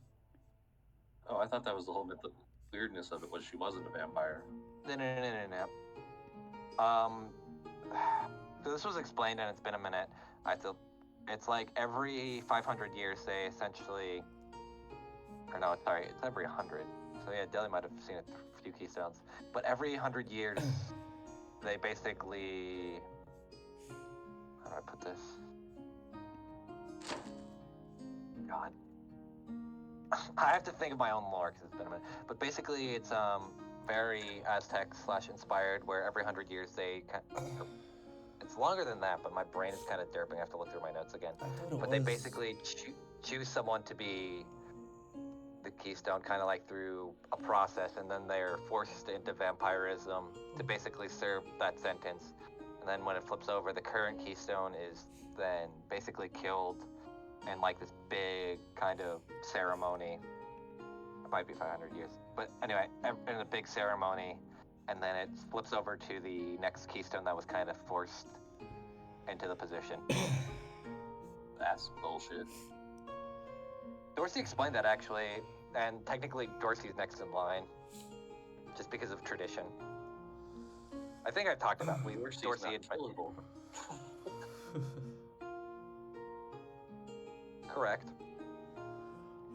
Oh, I thought that was the whole myth. The weirdness of it was she wasn't a vampire. No. So this was explained and it's been a minute. It's like every 500 years they essentially, or no, sorry, it's every 100. So yeah, Deli might have seen a few keystones. But every 100 years, they basically, how do I put this? God. I have to think of my own lore because it's been a minute. But basically, it's very Aztec/inspired, where every 100 years they. It's longer than that, but my brain is kind of derping. I have to look through my notes again. But they basically choose someone to be the keystone, kind of like through a process, and then they're forced into vampirism to basically serve that sentence. And then when it flips over, the current keystone is then basically killed in like this big kind of ceremony. It might be 500 years, but anyway, in a big ceremony, and then it flips over to the next keystone that was kind of forced into the position. That's bullshit. Dorsey explained that actually And technically, Dorsey's next in line, just because of tradition. I think I've talked about Dorsey's Dorsey not and killable. Correct.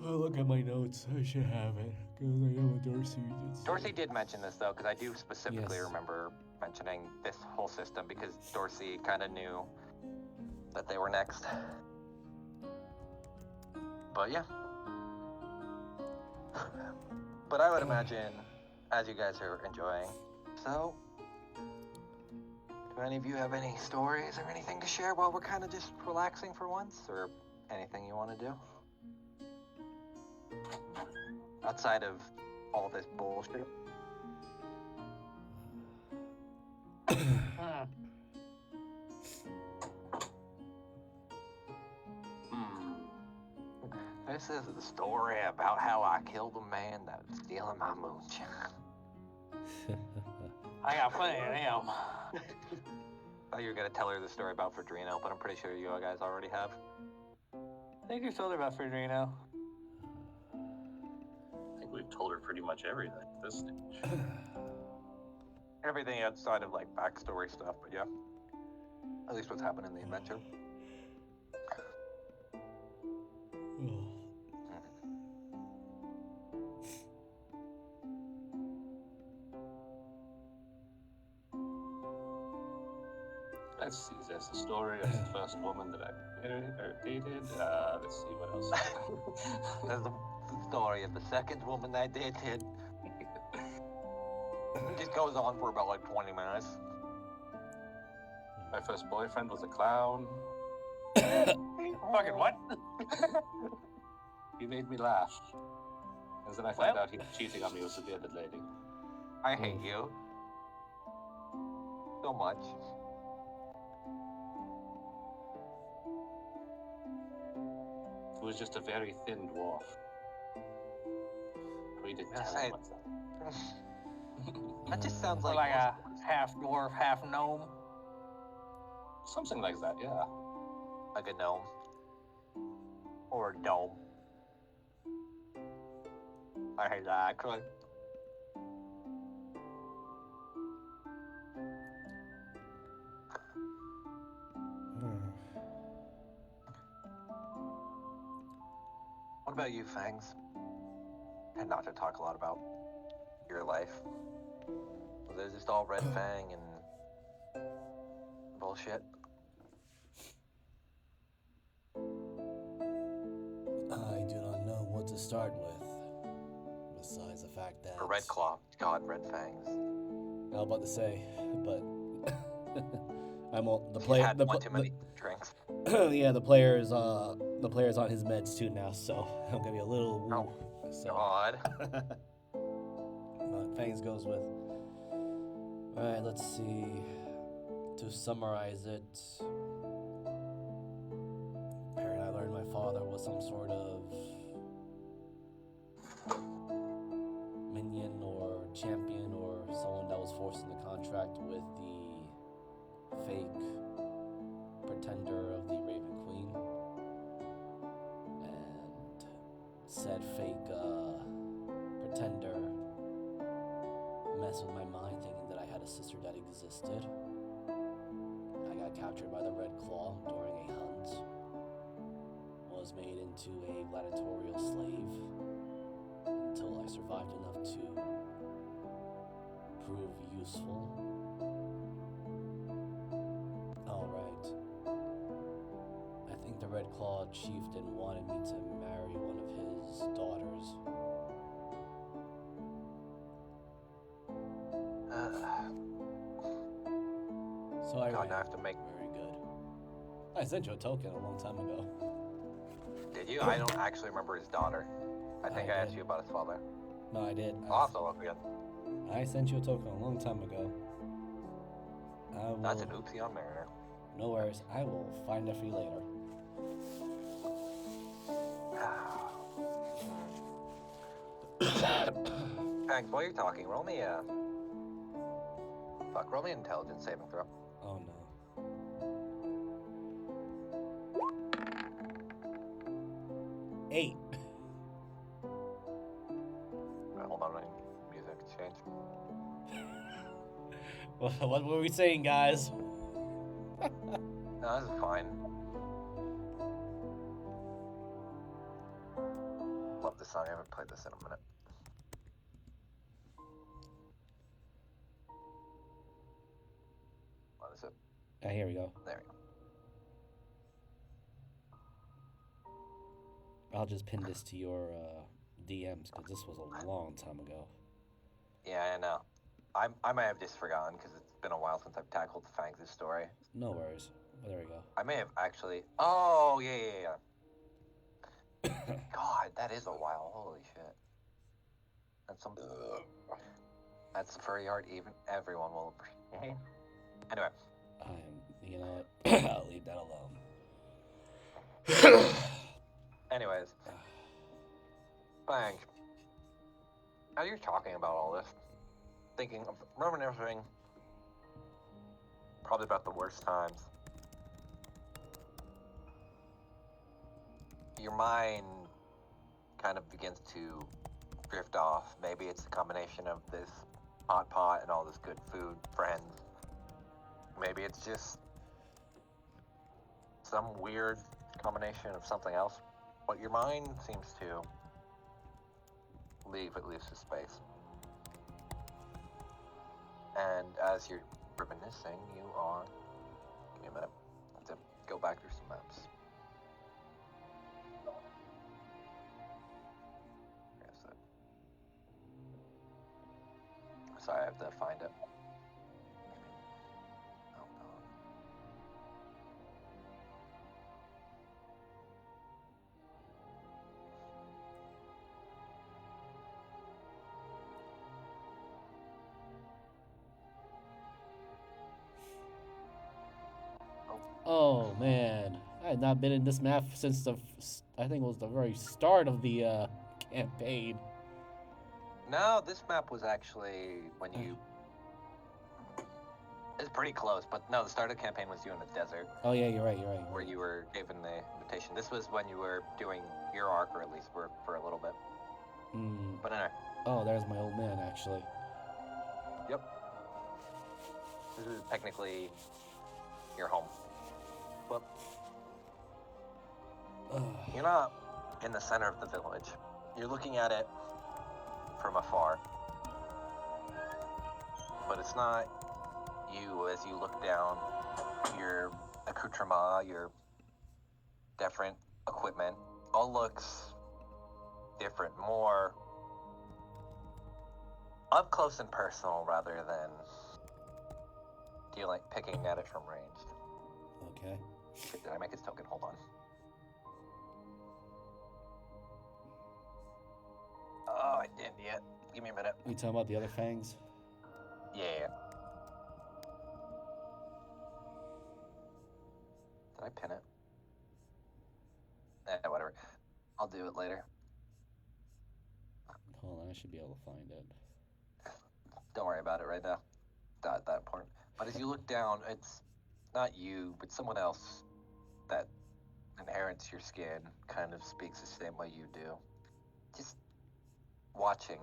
Oh, look at my notes. I should have it. Because I know what Dorsey did. Dorsey did mention this though, because I do specifically Yes. remember mentioning this whole system because Dorsey kind of knew that they were next. But yeah. But I would imagine, as you guys are enjoying, so do any of you have any stories or anything to share while we're kind of just relaxing for once, or anything you want to do outside of all this bullshit? Hmm. This is the story about how I killed a man that was stealing my moonshine. I got plenty of them. I thought you were gonna tell her the story about Ferdrino, but I'm pretty sure you guys already have. I think you told her about Ferdrino. I think we've told her pretty much everything at this stage. Everything outside of like backstory stuff, but yeah. At least what's happened in the adventure. Let's see, there's the story of the first woman that I married or dated. Let's see what else. There's the story of the second woman I dated. It just goes on for about like 20 minutes. My first boyfriend was a clown. Fucking what? He made me laugh. And then I found Well- out he was cheating on me with a bearded lady. I hate you. So much. He was just a very thin dwarf. We didn't Yes, tell him I- what's that. That just sounds Like, like a half dwarf, half gnome. Something like that, yeah. like a gnome. Or a dome. I hate that actually. What about you, Fangs? And not to talk a lot about your life. Was it just all Red Fang and bullshit? I do not know what to start with. Besides the fact that Or Red Claw? God, Red Fangs. I was about to say, but I'm all, the He's player. had The, one pl- too many drinks. yeah, the player's on his meds too now, so I'm gonna be a little woo. Oh, So God. Fangs goes with. All right, let's see. To summarize it, apparently I learned my father was some sort of minion or champion or someone that was forced into contract with the fake pretender of the Raven Queen. And said fake pretender messed with my mind thinking that I had a sister that existed. I got captured by the Red Claw during a hunt. Was made into a gladiatorial slave until I survived enough to prove useful. Alright. I think the Red Claw chieftain wanted me to marry one of his daughters. So I God, I have to make. very good. I sent you a token a long time ago. Did you? I don't actually remember his daughter. I think I asked did. you about his father. No, I did. I'll have to look again. I sent you a token a long time ago. I will, That's an oopsie on Mariner. No worries. I will find it for you later. Hank, while you're talking, roll me a. Fuck, roll me an intelligence saving throw. Oh no. 8. exchange. What were we saying, guys? No, this is fine. Love this song. I haven't played this in a minute. What is it? Here we go. There we go. I'll just pin this to your DMs because this was a long time ago. Yeah, I know. I might have just forgotten because it's been a while since I've tackled Fangs' story. No worries. There we go. I may have actually. Oh, yeah. God, that is a while. Holy shit. That's some. That's the furry art even everyone will appreciate. Anyway. You know what? I'll leave that alone. Anyways. Bang. As you're talking about all this, thinking of reminiscing, probably about the worst times, your mind kind of begins to drift off. Maybe it's a combination of this hot pot and all this good food, friends. Maybe it's just some weird combination of something else. But your mind seems to leave at least a space. And as you're reminiscing, you are... Give me a minute. I have to go back through some maps. Where's it? Sorry, I have to find it. Oh, no. Oh man, I had not been in this map since I think it was the very start of the campaign. No, this map was actually when you... It's pretty close, but no, the start of the campaign was you in the desert. Oh yeah, you're right. Where you were given the invitation. This was when you were doing your arc, or at least for a little bit. But anyway. Oh, there's my old man, actually. Yep. This is technically your home. But you're not in the center of the village. You're looking at it from afar. But it's not you as you look down. Your accoutrement, your different equipment, all looks different, more up close and personal rather than picking at it from ranged. Okay. Did I make his token? Hold on. Oh, I didn't yet. Give me a minute. You talking about the other fangs? Yeah. Did I pin it? Whatever. I'll do it later. Hold on, I should be able to find it. Don't worry about it right now. Not that important. But as you look down, it's not you, but someone else that inherits your skin, kind of speaks the same way you do. Just watching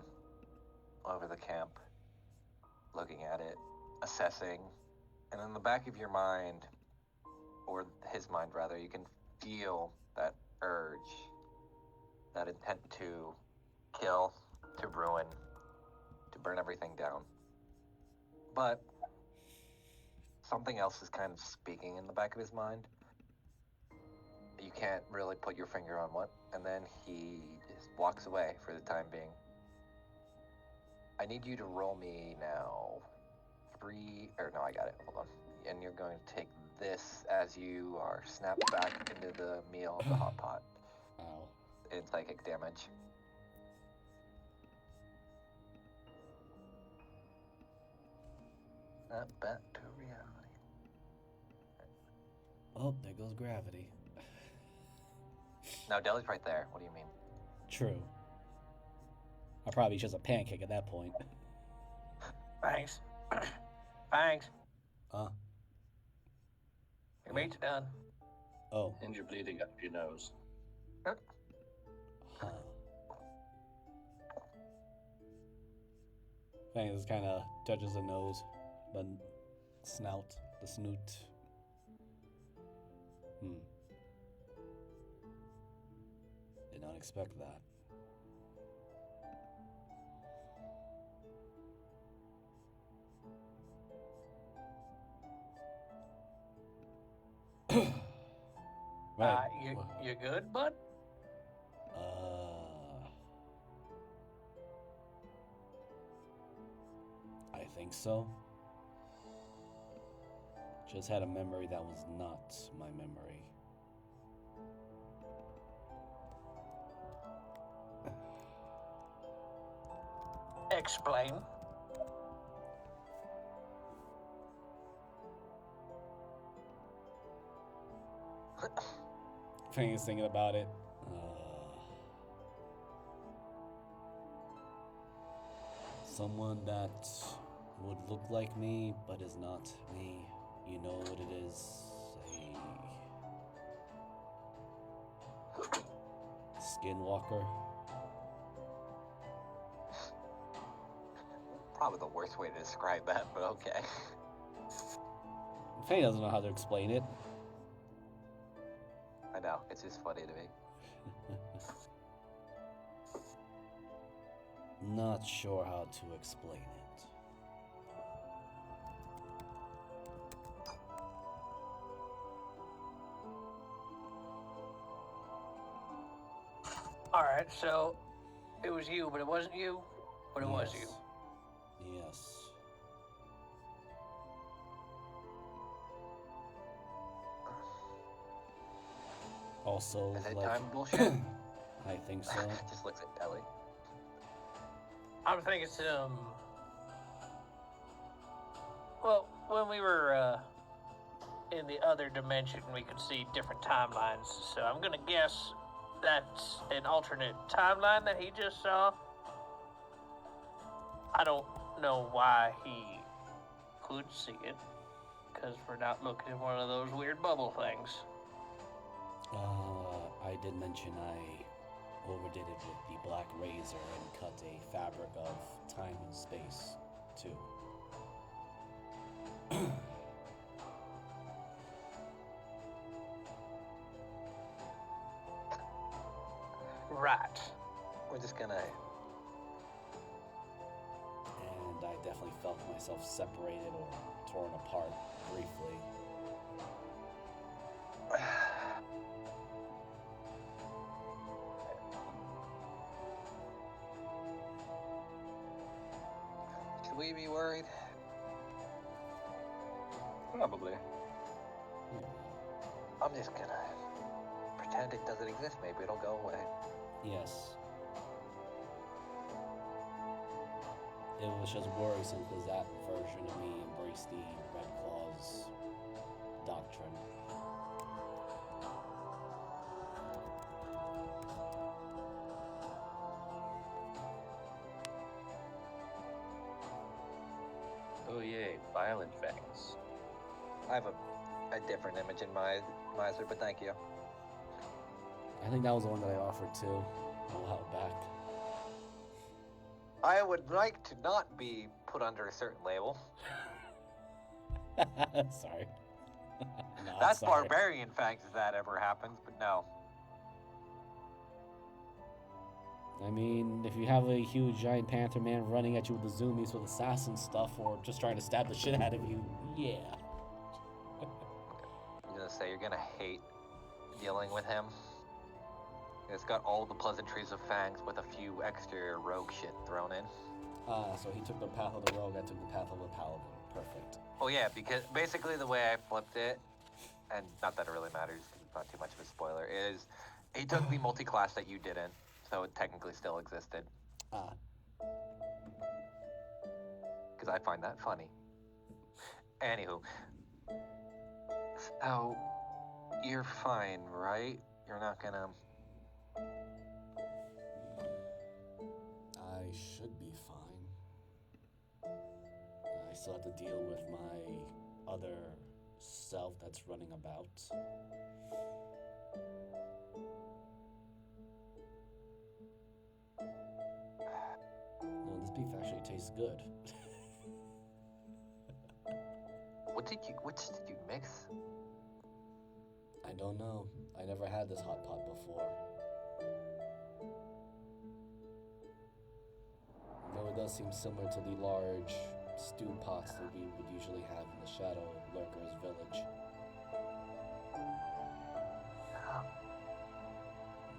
over the camp, looking at it, assessing, and in the back of your mind, or his mind rather, you can feel that urge, that intent to kill, to ruin, to burn everything down. But something else is kind of speaking in the back of his mind. You can't really put your finger on what, and then he just walks away for the time being. I need you to roll me now. I got it, hold on. And you're going to take this as you are snapped back into the meal of the hot pot. Ow. In psychic damage. Snap back to reality. Oh, there goes gravity. No, Deli's right there. What do you mean? True. I probably just a pancake at that point. Thanks. Thanks. Your meat's done. Oh. And you're bleeding up your nose. Huh. Fang just kind of touches the nose, but snout, the snoot. Did not expect that. Right. You good, bud? I think so. Just had a memory that was not my memory. Explain. Fang is thinking about it. Someone that would look like me, but is not me. You know what it is? A skinwalker. Probably the worst way to describe that, but okay. Fang doesn't know how to explain it. I know, it's just funny to me. Not sure how to explain it. Alright, so it was you, but it wasn't you, but it was you. Yes. Also, Is it like, time bullshit? I think so. Just looks at Ellie. I'm thinking well, when we were in the other dimension, we could see different timelines. So I'm gonna guess that's an alternate timeline that he just saw. I don't know why he could see it, because we're not looking at one of those weird bubble things. I did mention I overdid it with the black razor and cut a fabric of time and space, too. Right. We're just gonna... And I definitely felt myself separated or torn apart briefly. Should we be worried? Probably. I'm just gonna pretend it doesn't exist. Maybe it'll go away. Yes. It was just worrisome because that version of me embraced the Red Claw's doctrine. Oh yay, violent fangs. I have a different image in my miser, but thank you. I think that was the one that I offered too a while back. I would like to not be put under a certain label. Sorry. No, That's sorry. barbarian fangs if that ever happens, but no. I mean, if you have a huge giant panther man running at you with the zoomies with assassin stuff or just trying to stab the shit out of you, yeah. I'm gonna say you're gonna hate dealing with him. It's got all the pleasantries of fangs with a few extra rogue shit thrown in. So he took the path of the rogue, I took the path of the paladin. Perfect. Oh yeah, because basically the way I flipped it, and not that it really matters because it's not too much of a spoiler, is he took the multi-class that you didn't, so it technically still existed. Because I find that funny. Anywho. So, you're fine, right? You're not gonna... I should be fine. I still have to deal with my other self that's running about. Oh, this beef actually tastes good. good. Which did you mix? I don't know. I never had this hot pot before. Though it does seem similar to the large stew pots that we would usually have in the Shadow Lurkers village.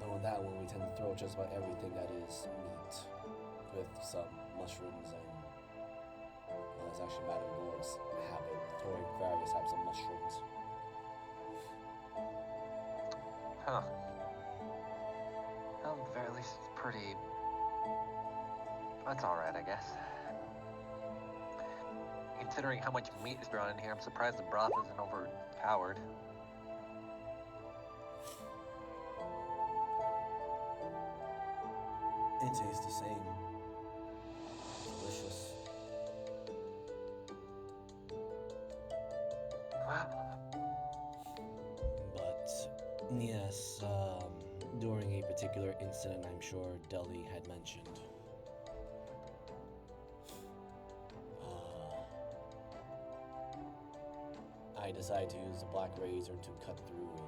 Though in that one we tend to throw just about everything that is meat, with some mushrooms and, well, it's actually Matador's habit, throwing various types of mushrooms. Huh. Well, at the very least, it's pretty... That's alright, I guess. Considering how much meat is thrown in here, I'm surprised the broth isn't overpowered. It tastes the same. Delicious. But, yes, during a particular incident I'm sure Deli had mentioned, I decided to use the black razor to cut through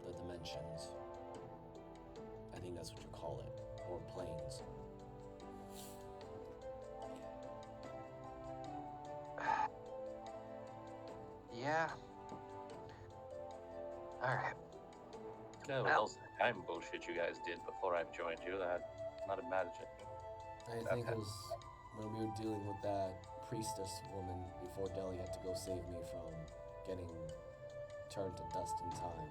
the dimensions. I think that's what you call it, or planes. Yeah. Alright. No, what else time bullshit you guys did before I joined you that I'm not imagining. I think it was when we were dealing with that priestess woman before Deli had to go save me from getting turned to dust in time.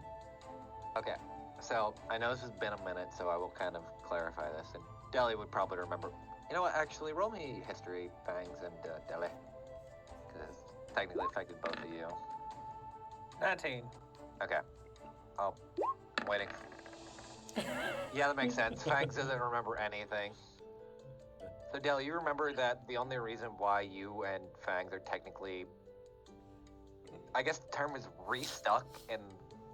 Okay, so I know this has been a minute, so I will kind of clarify this. And Deli would probably remember. You know what? Actually, roll me history, Fangs and Deli, because it's technically affected both of you. 19. Okay. Oh, I'm waiting. Yeah, that makes sense. Fangs doesn't remember anything. So Deli, you remember that the only reason why you and Fangs are technically, I guess the term is restuck in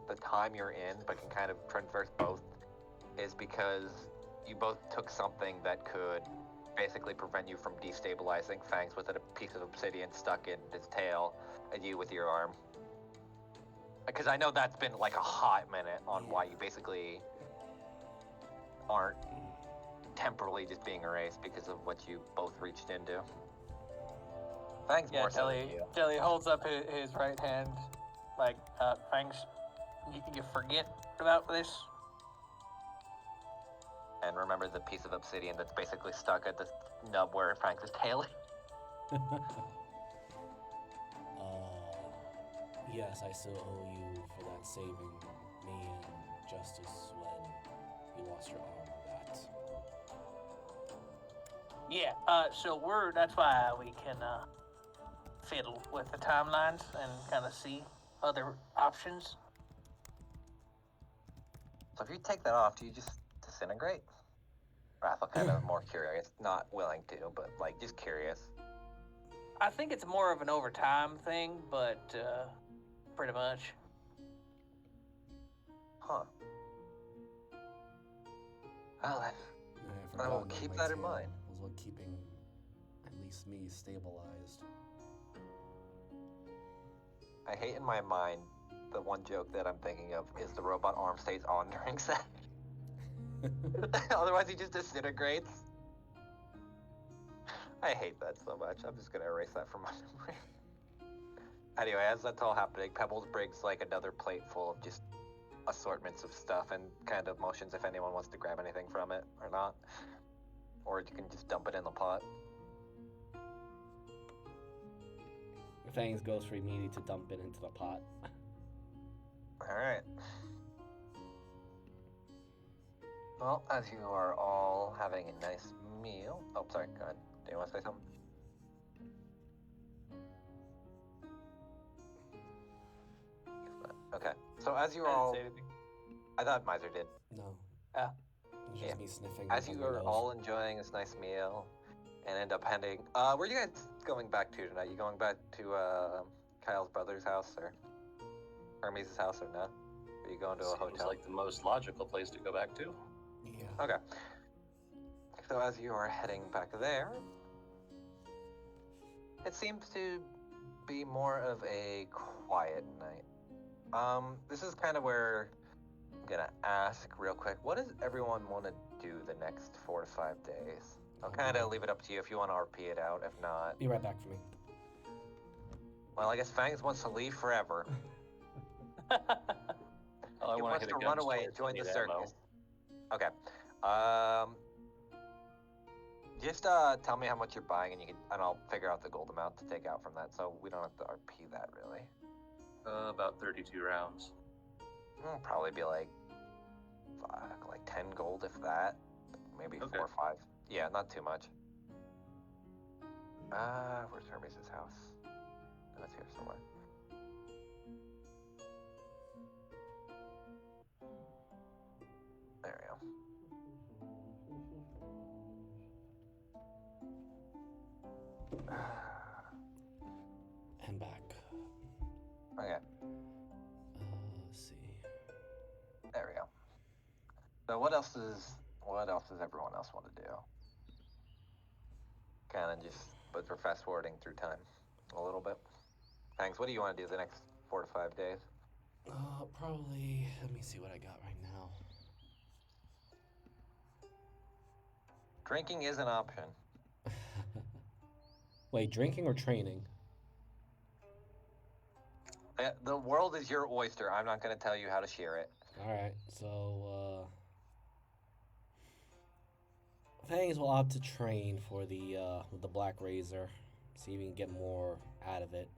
the time you're in, but can kind of traverse both, is because you both took something that could basically prevent you from destabilizing Fangs with a piece of obsidian stuck in his tail, and you with your arm. Because I know that's been like a hot minute on why you basically aren't temporarily just being erased because of what you both reached into. Fangs Yeah, more so than you. Deli holds up his right hand, like, Fangs, you forget about this? And remember the piece of obsidian that's basically stuck at the nub where Fangs' tail is? Yes, I still owe you for that saving me and Justice when you lost your arm on that. Yeah, so that's why we can, fiddle with the timelines and kind of see other options. So if you take that off, do you just disintegrate? Rathel kind of more curious, not willing to, but like just curious. I think it's more of an overtime thing, but, pretty much. Huh. Well, I will keep that in mind. Was what keeping at least me stabilized. I hate in my mind the one joke that I'm thinking of is the robot arm stays on during sex. Otherwise he just disintegrates. I hate that so much. I'm just gonna erase that from my memory. Anyway, as that's all happening, Pebbles brings like another plate full of just assortments of stuff and kind of motions if anyone wants to grab anything from it or not. Or you can just dump it in the pot. Fangs goes for immediately to dump it into the pot. Alright. Well, as you are all having a nice meal... Oh, sorry, go ahead. Do you want to say something? Okay, so as you I all... didn't say anything. I thought Miser did. No. Ah. It's just Yeah. me sniffing. As on you your are nose. all enjoying this nice meal and end up heading... where are you guys going back to tonight? You going back to Kyle's brother's house or Hermes' house or not? Are you going to a Seems hotel? like the most logical place to go back to. Yeah. Okay. So as you are heading back there, It seems to be more of a quiet night. This is kind of where I'm gonna ask real quick. What does everyone want to do the next 4 to 5 days? I'll kind of leave it up to you if you want to RP it out. If not, Be right back for me. well, I guess Fangs wants to leave forever. I He want wants hit to a gun run away and store join to the need ammo. circus. Okay. Just tell me how much you're buying, and I'll figure out the gold amount to take out from that, so we don't have to RP that really. About 32 rounds. Probably be like 10 gold if that, maybe Okay. 4 or 5. Yeah, not too much. Where's Hermes' house? Oh, it's here somewhere. There we go. And back. Okay, Let's see. there we go. So what else does everyone else want to do? Kind of just, but we're fast forwarding through time a little bit. Thanks. What do you want to do the next 4 to 5 days? Probably. Let me see what I got right now. Drinking is an option. Wait, drinking or training? The world is your oyster. I'm not going to tell you how to share it. Alright, so, Fangs will opt to train for with the Black Razor. See if we can get more out of it.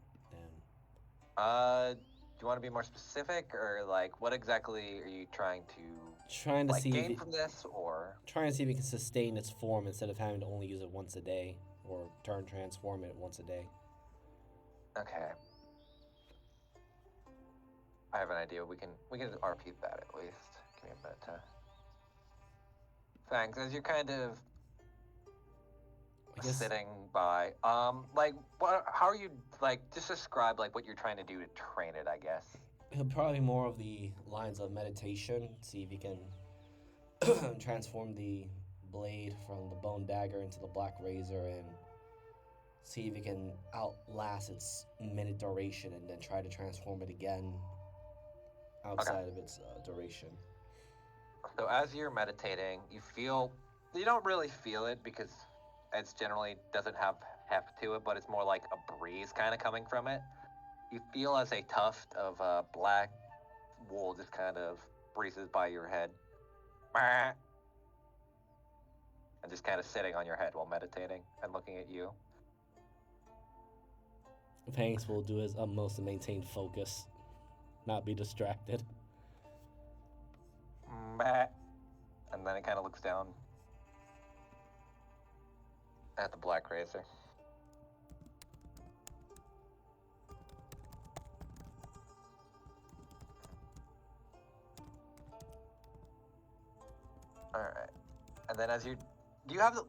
And Do you want to be more specific, or like, what exactly are you trying to trying to see if gain from this, or? trying to see if it can sustain its form instead of having to only use it once a day, or transform it once a day. Okay. I have an idea. We can RP that at least. Give me a minute to. Thanks. As you're kind of I guess sitting by, how are you, just describe, what you're trying to do to train it, I guess. it'll probably be more of the lines of meditation. See if you can transform the blade from the bone dagger into the Black Razor, and see if you can outlast its minute duration, and then try to transform it again outside of its duration. So as you're meditating, you don't really feel it because it generally doesn't have heft to it, but it's more like a breeze kind of coming from it. You feel as a tuft of black wool just kind of breezes by your head. And just kind of sitting on your head while meditating and looking at you. Fangs will do his utmost to maintain focus, not be distracted. And then it kind of looks down at the Black Razor. Alright. And then do you have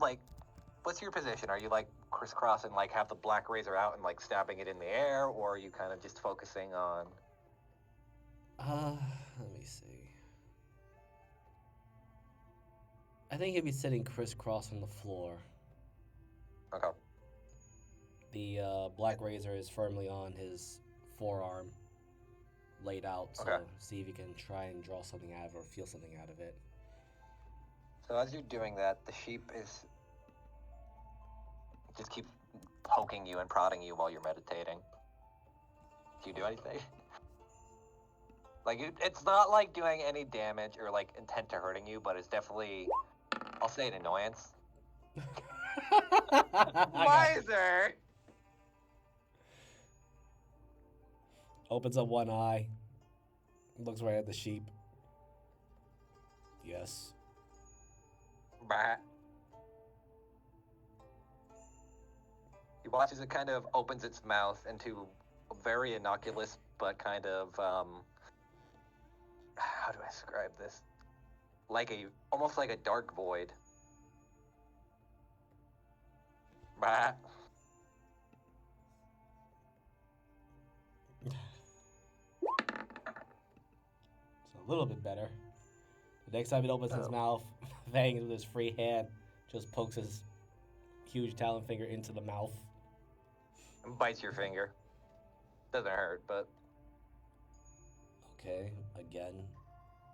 what's your position? Are you crisscrossing, have the Black Razor out and stabbing it in the air, or are you kind of just focusing on? Let me see. I think he'd be sitting crisscross on the floor. Okay. The Black Razor is firmly on his forearm, laid out, so Okay. see if you can try and draw something out of it or feel something out of it. So as you're doing that, the sheep just keeps poking you and prodding you while you're meditating. Do you do anything? It's not doing any damage or intent to hurting you, but it's definitely, I'll say, an annoyance. Wiser! Opens up one eye, looks right at the sheep. Yes. Bah. He watches it kind of opens its mouth into a very innocuous, but kind of, how do I describe this? Almost like a dark void. Bah. It's a little bit better. The next time it opens his mouth, Fangs with his free hand just pokes his huge talon finger into the mouth. Bites your finger. Doesn't hurt, but Okay, again,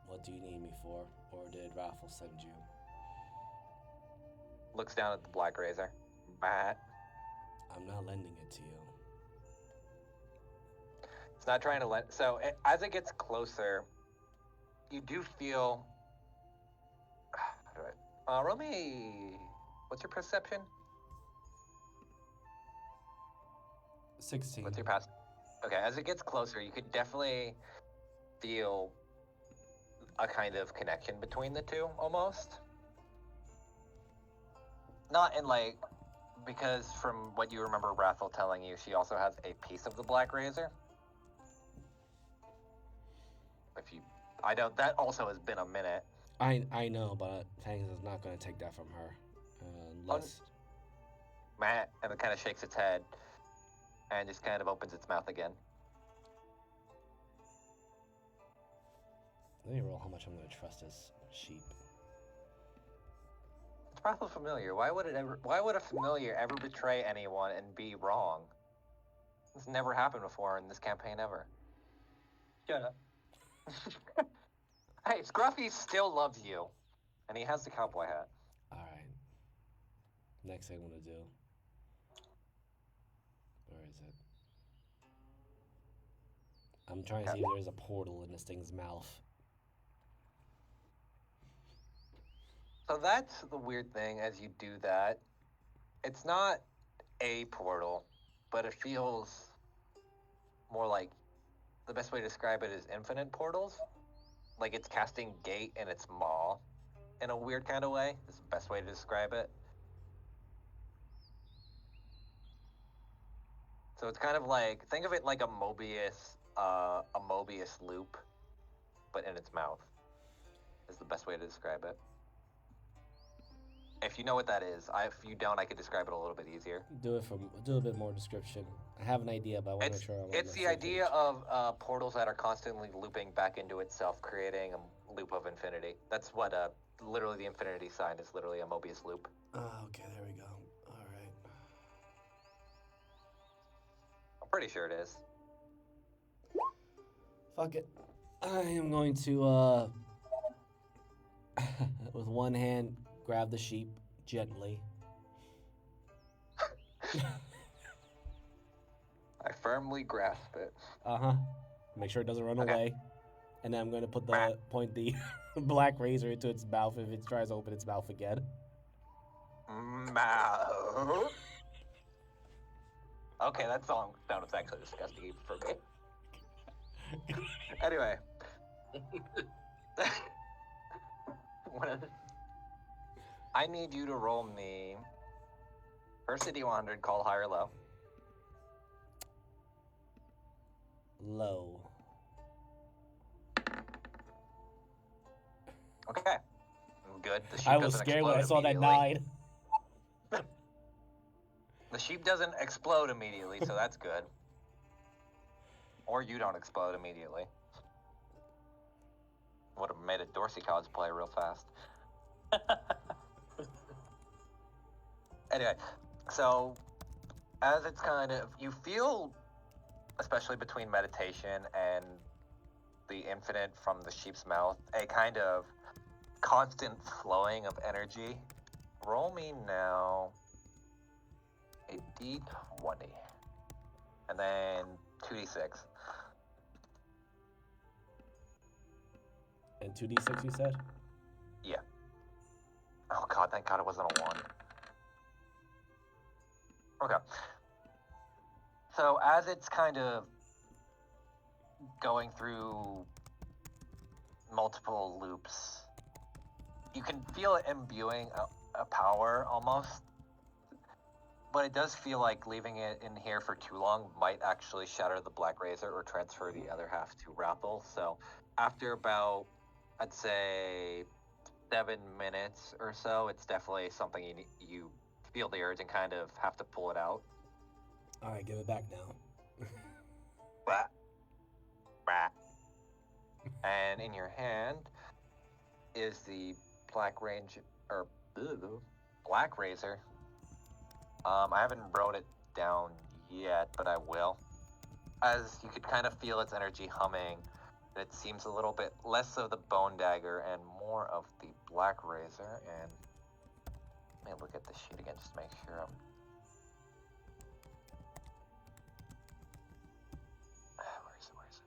what do you need me for? Or did Raffle send you? looks down at the black razor. Matt. I'm not lending it to you. It's not trying to let. So as it gets closer, you do feel. How do I? Roll me. What's your perception? 16. What's your pass? Okay, as it gets closer, you could definitely feel a kind of connection between the two, almost. Not in like, because from what you remember Rathel telling you, she also has a piece of the black razor. I don't. That also has been a minute. I know, but Fangs is not going to take that from her. Unless... Matt, and it kind of shakes its head, and just kind of opens its mouth again. Let me roll how much I'm going to trust this sheep. It's probably familiar. Why would a familiar ever betray anyone and be wrong? This never happened before in this campaign ever. Shut up. Hey, Scruffy still loves you, and he has the cowboy hat. Alright. Next thing I'm going to do. Where is it? I'm trying to see if there's a portal in this thing's mouth. So that's the weird thing as you do that. It's not a portal, but it feels more like, the best way to describe it is infinite portals. Like it's casting gate in its maw in a weird kind of way. Is the best way to describe it. So it's kind of like, think of it like a Mobius loop, but in its mouth. Is the best way to describe it. If you know what that is, if you don't, I could describe it a little bit easier. Do a bit more description. I have an idea, but I want to make sure I'm It's the idea of portals that are constantly looping back into itself, creating a loop of infinity. That's what literally the infinity sign is. Literally a Mobius loop. Okay, there we go. All right. I'm pretty sure it is. Fuck it. I am going to with one hand grab the sheep gently. I firmly grasp it. Make sure it doesn't run Okay. away. And then I'm going to point the black razor into its mouth if it tries to open its mouth again. Mouth. Okay, that song sounds actually disgusting for me. Anyway. I need you to roll me first a D100, call high or low. Low. Okay. Good. The sheep I was doesn't scared when I explode saw that immediately. 9. The sheep doesn't explode immediately, so that's good. Or you don't explode immediately. Would have made a Dorsey cosplay real fast. Anyway, so as it's kind of, you feel, especially between meditation and the infinite from the sheep's mouth, a kind of constant flowing of energy. Roll me now a D20 and then 2d6. And 2d6 you said? Yeah. Oh god, thank god it wasn't a 1. Okay. So as it's kind of going through multiple loops, you can feel it imbuing a power almost. But it does feel like leaving it in here for too long might actually shatter the black razor or transfer the other half to Rathel. So after about, I'd say, 7 minutes or so, it's definitely something you feel the urge and kind of have to pull it out. All right, give it back now. Bah. Bah. And in your hand is the black razor. I haven't wrote it down yet, but I will. As you could kind of feel its energy humming, it seems a little bit less of the bone dagger and more of the black razor. And let me look at the sheet again just to make sure I'm. Where is it? Where is it?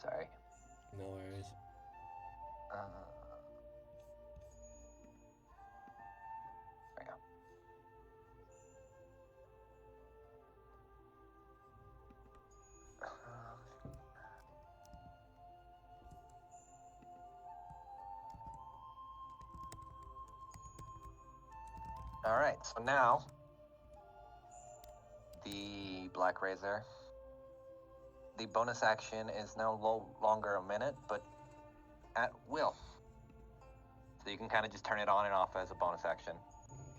Sorry. No worries. There we go. All right, so now the Black Razor. The bonus action is now no longer a minute, but at will. So you can kind of just turn it on and off as a bonus action.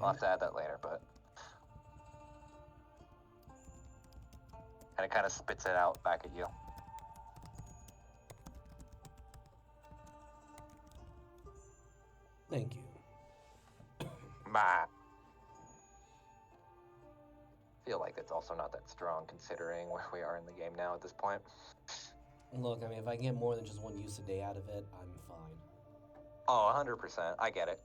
I'll have to add that later, but. And it kind of spits it out back at you. Thank you. Bah. Feel like it's also not that strong considering where we are in the game now at this point. Look, I mean, if I can get more than just one use a day out of it, I'm fine. Oh, 100%. I get it.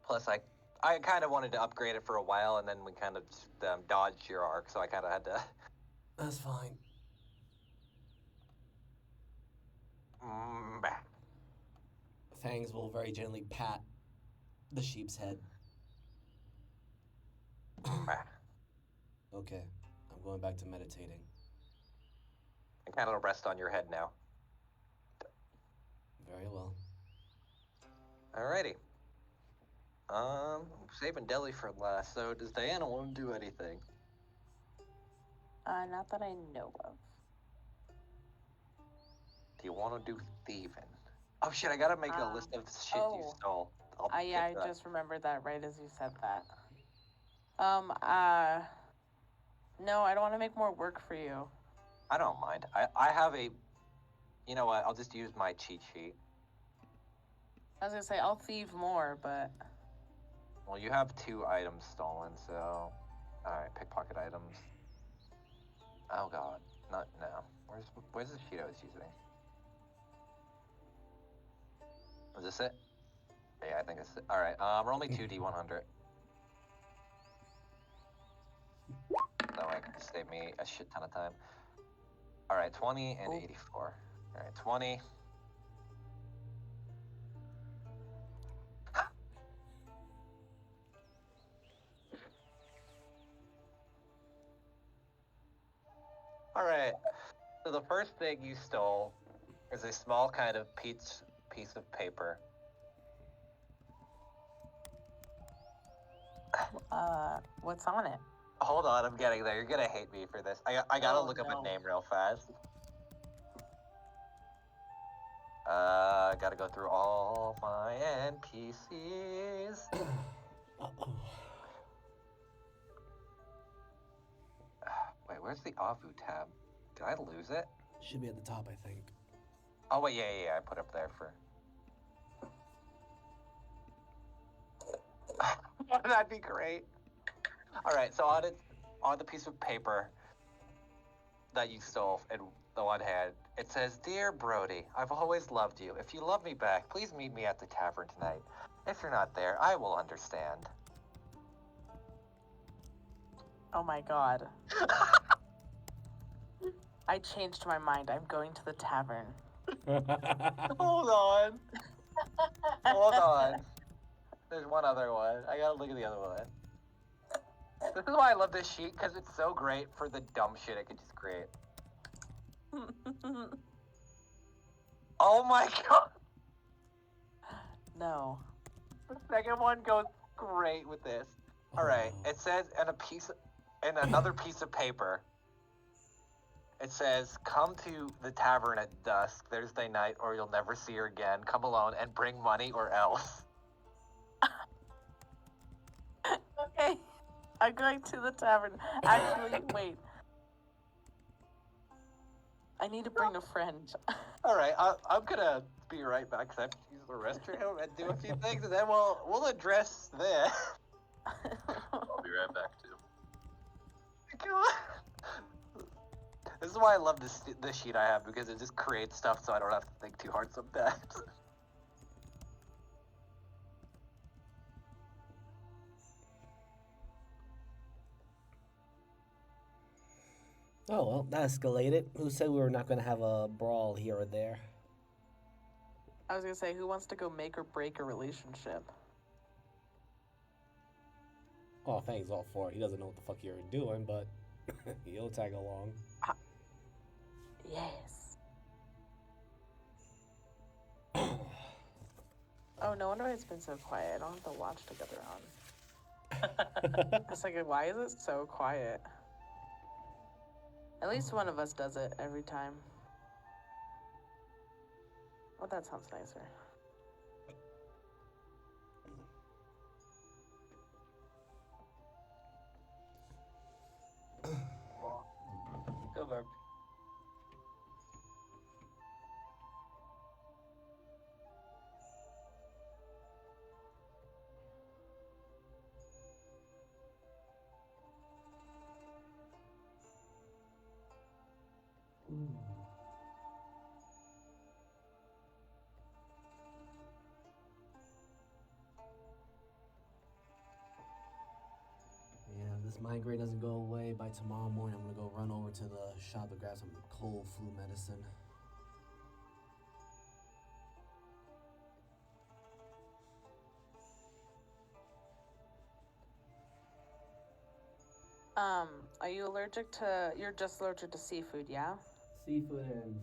Plus, I kind of wanted to upgrade it for a while, and then we kind of dodged your arc, so I kind of had to. That's fine. Bah. Fangs will very gently pat the sheep's head. Bah. Okay, I'm going back to meditating. And kind of rest on your head now. Very well. Alrighty. Saving Deli for last. So, does Diana want to do anything? Not that I know of. Do you want to do thieving? Oh shit! I gotta make a list of shit you stole. Yeah, I just remembered that right as you said that. No, I don't want to make more work for you. I don't mind. I have a. You know what? I'll just use my cheat sheet. I was gonna say I'll thieve more, but. Well, you have 2 items stolen, so. Alright, pickpocket items. Oh god. No. Where's the sheet I was using? Was this it? Yeah, I think it's it. Alright, roll me 2d100. That way can save me a shit ton of time. Alright, 20 and 84. Alright, 20. Alright, so the first thing you stole is a small kind of piece of paper. What's on it? Hold on, I'm getting there. You're gonna hate me for this. I gotta look up no. a name real fast. Gotta go through all my NPCs. Uh-oh. Wait, where's the Avu tab? Did I lose it? Should be at the top, I think. Oh wait, yeah, I put up there for. That'd be great. All right, so on the piece of paper that you stole in the one hand, it says, "Dear Brody, I've always loved you. If you love me back, please meet me at the tavern tonight. If you're not there, I will understand." Oh my god. I changed my mind. I'm going to the tavern. Hold on. Hold on. There's one other one. I gotta look at the other one. This is why I love this sheet, because it's so great for the dumb shit it can just create. Oh my god! No. The second one goes great with this. Alright, it says in another piece of paper, it says, "Come to the tavern at dusk Thursday night or you'll never see her again. Come alone and bring money or else." Okay. I'm going to the tavern. Actually, wait. I need to bring a friend. All right, I'm gonna be right back because I have to use the restroom and do a few things, and then we'll address that. I'll be right back too. This is why I love this sheet I have, because it just creates stuff so I don't have to think too hard sometimes. Oh, well, that escalated. Who said we were not going to have a brawl here or there? I was gonna say, who wants to go make or break a relationship? Oh, thanks all for it. He doesn't know what the fuck you're doing, but he'll tag along. Yes. Oh, no wonder it's been so quiet. I don't have to watch together on. It's like, why is it so quiet? At least one of us does it every time. Oh, that sounds nicer. Go verb. Yeah, if this migraine doesn't go away by tomorrow morning, I'm gonna go run over to the shop to grab some cold flu medicine. Are you allergic to, you're just allergic to seafood, yeah? Seafood, and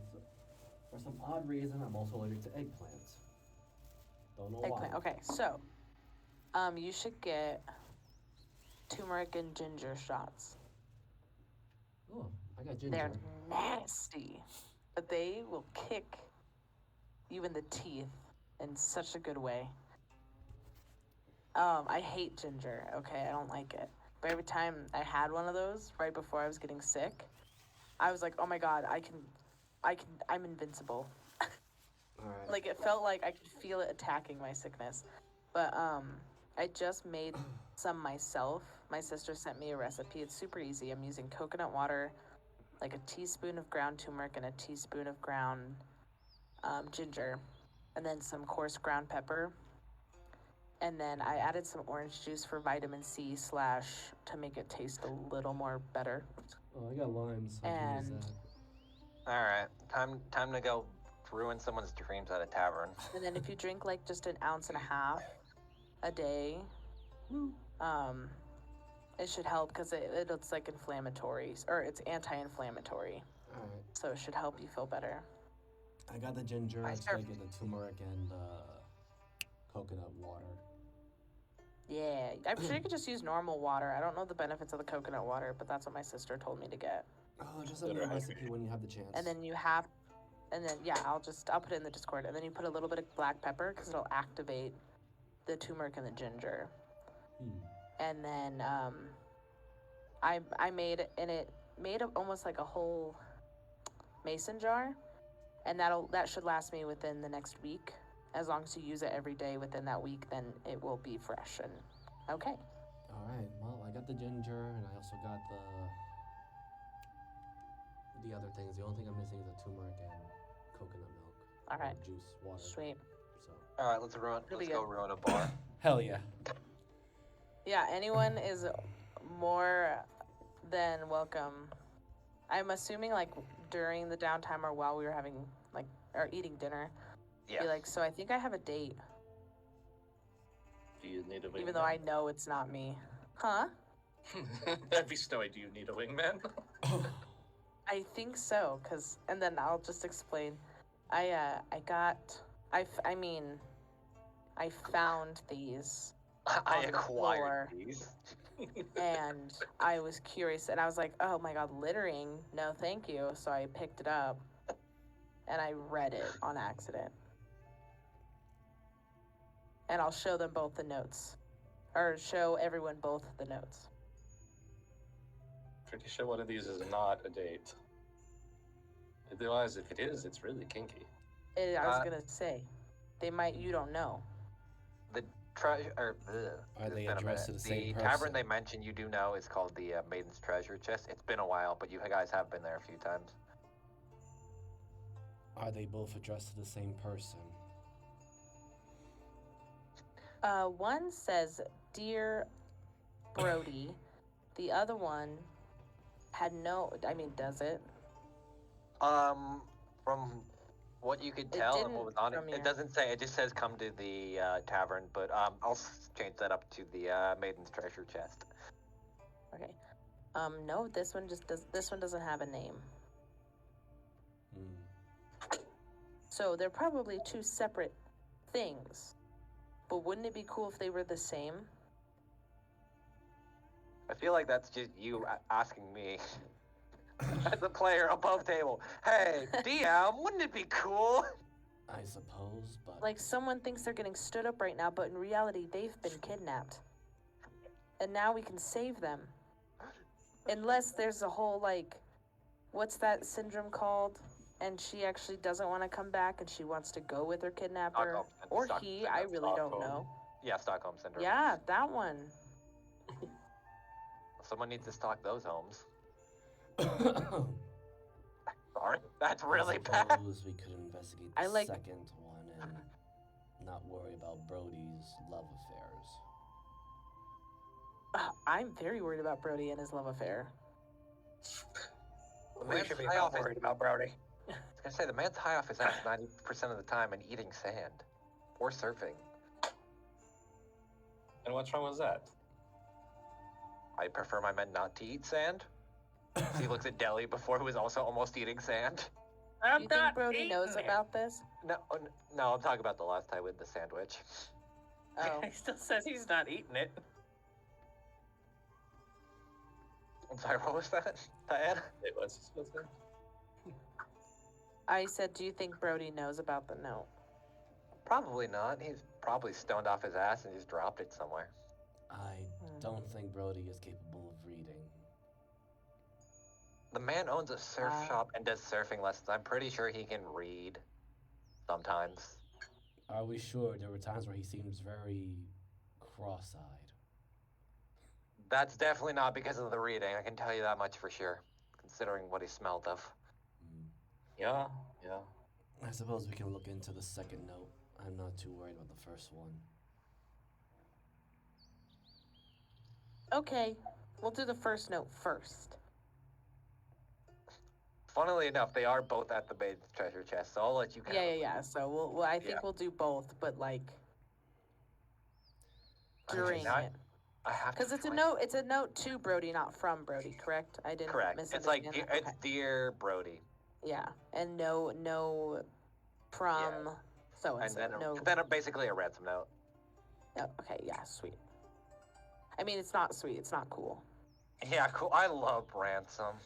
for some odd reason, I'm also allergic to eggplants. Don't know Eggplant. why. Okay, so, you should get turmeric and ginger shots. Oh, I got ginger. They're nasty, but they will kick you in the teeth in such a good way. I hate ginger, okay? I don't like it. But every time I had one of those right before I was getting sick, I was like, oh my god, I'm invincible. Alright. Like, it felt like I could feel it attacking my sickness. But, I just made some myself. My sister sent me a recipe. It's super easy. I'm using coconut water, like a teaspoon of ground turmeric and a teaspoon of ground ginger, and then some coarse ground pepper. And then I added some orange juice for vitamin C / to make it taste a little more better. Oh, I got limes. So I can use And- that. All right, time to go ruin someone's dreams at a tavern. And then if you drink like just an ounce and a half a day, it should help because it's like inflammatory, or it's anti-inflammatory. Alright. So it should help you feel better. I got the ginger. I I just start- gotta get the turmeric and coconut water. Yeah, I'm sure you could just use normal water. I don't know the benefits of the coconut water, but that's what my sister told me to get. Oh, just send me a recipe when you have the chance. And then I'll put it in the Discord. And then you put a little bit of black pepper because it'll activate the turmeric and the ginger. And then I made almost like a whole mason jar, and that should last me within the next week. As long as you use it every day within that week, then it will be fresh and okay. Alright, well, I got the ginger, and I also got the other things. The only thing I'm missing is the turmeric and coconut milk. All right. Or juice, water. Sweet. So. All right, let's go ruin a bar. Hell yeah. Yeah, anyone is more than welcome. I'm assuming like during the downtime or while we were having or eating dinner. Yeah. Be like, so I think I have a date, Do you need a wingman? even though I know it's not me. Huh? That'd be snowy. Do you need a wingman? I think so, and then I'll just explain. I found these I on the floor. acquired these. And I was curious, and I was like, oh my god, littering? No, thank you. So I picked it up, and I read it on accident. And I'll show them both the notes, or show everyone both the notes. Pretty sure one of these is not a date. Otherwise, if it is, it's really kinky. I was Uh, gonna say, they might. You don't know. The treasure, or Are it's they been a addressed to minute. the same The person? tavern they mentioned, you do know, is called the Maiden's Treasure Chest. It's been a while, but you guys have been there a few times. Are they both addressed to the same person? One says, "Dear Brody," the other one had no. I mean, does it? From what you could It tell and didn't what was on it, from it your- doesn't say. It just says come to the tavern, but I'll change that up to the Maiden's Treasure Chest. Okay. No, this one just does. This one doesn't have a name. Hmm. So they're probably two separate things. But wouldn't it be cool if they were the same? I feel like that's just you asking me as a player above table. Hey, DM, wouldn't it be cool? I suppose, but Like someone thinks they're getting stood up right now, but in reality, they've been kidnapped. And now we can save them. Unless there's a whole, like, what's that syndrome called? And she actually doesn't want to come back and she wants to go with her kidnapper. Or he, I really don't know. Yeah, Stockholm Syndrome. Yeah, that one. Someone needs to stock those homes. Sorry, that's really I bad. suppose we could investigate the I like- second one and not worry about Brody's love affairs. I'm very worried about Brody and his love affair. We should be about worried about Brody. I was gonna say the man's high off his ass 90% of the time and eating sand or surfing. And what's wrong with that? I prefer my men not to eat sand. He looks at Deli before, who was also almost eating sand. I'm You not think Brody knows eating it. about this? No, I'm talking about the last time with the sandwich. Oh. He still says he's not eating it. I'm sorry, what was that, Diane? It was supposed to. I said, do you think Brody knows about the note? Probably not. He's probably stoned off his ass and just dropped it somewhere. I don't think Brody is capable of reading. The man owns a surf shop and does surfing lessons. I'm pretty sure he can read sometimes. Are we sure? There were times where he seems very cross-eyed. That's definitely not because of the reading. I can tell you that much for sure, considering what he smelled of. Hmm. Yeah. I suppose we can look into the second note. I'm not too worried about the first one. Okay, we'll do the first note first. Funnily enough, they are both at the Maiden's Treasure Chest, so I'll let you count. Yeah. So I think Yeah. we'll do both, but like Okay, during now it. I have to Because it's a find- note. It's a note to Brody, not from Brody. Correct? I didn't Correct. It's like misunderstand that. it's Okay. dear Brody, Yeah, and no from so and and so. then No. basically a ransom note. Oh, okay. Yeah. Sweet. I mean, it's not sweet. It's not cool. Yeah, cool. I love ransom.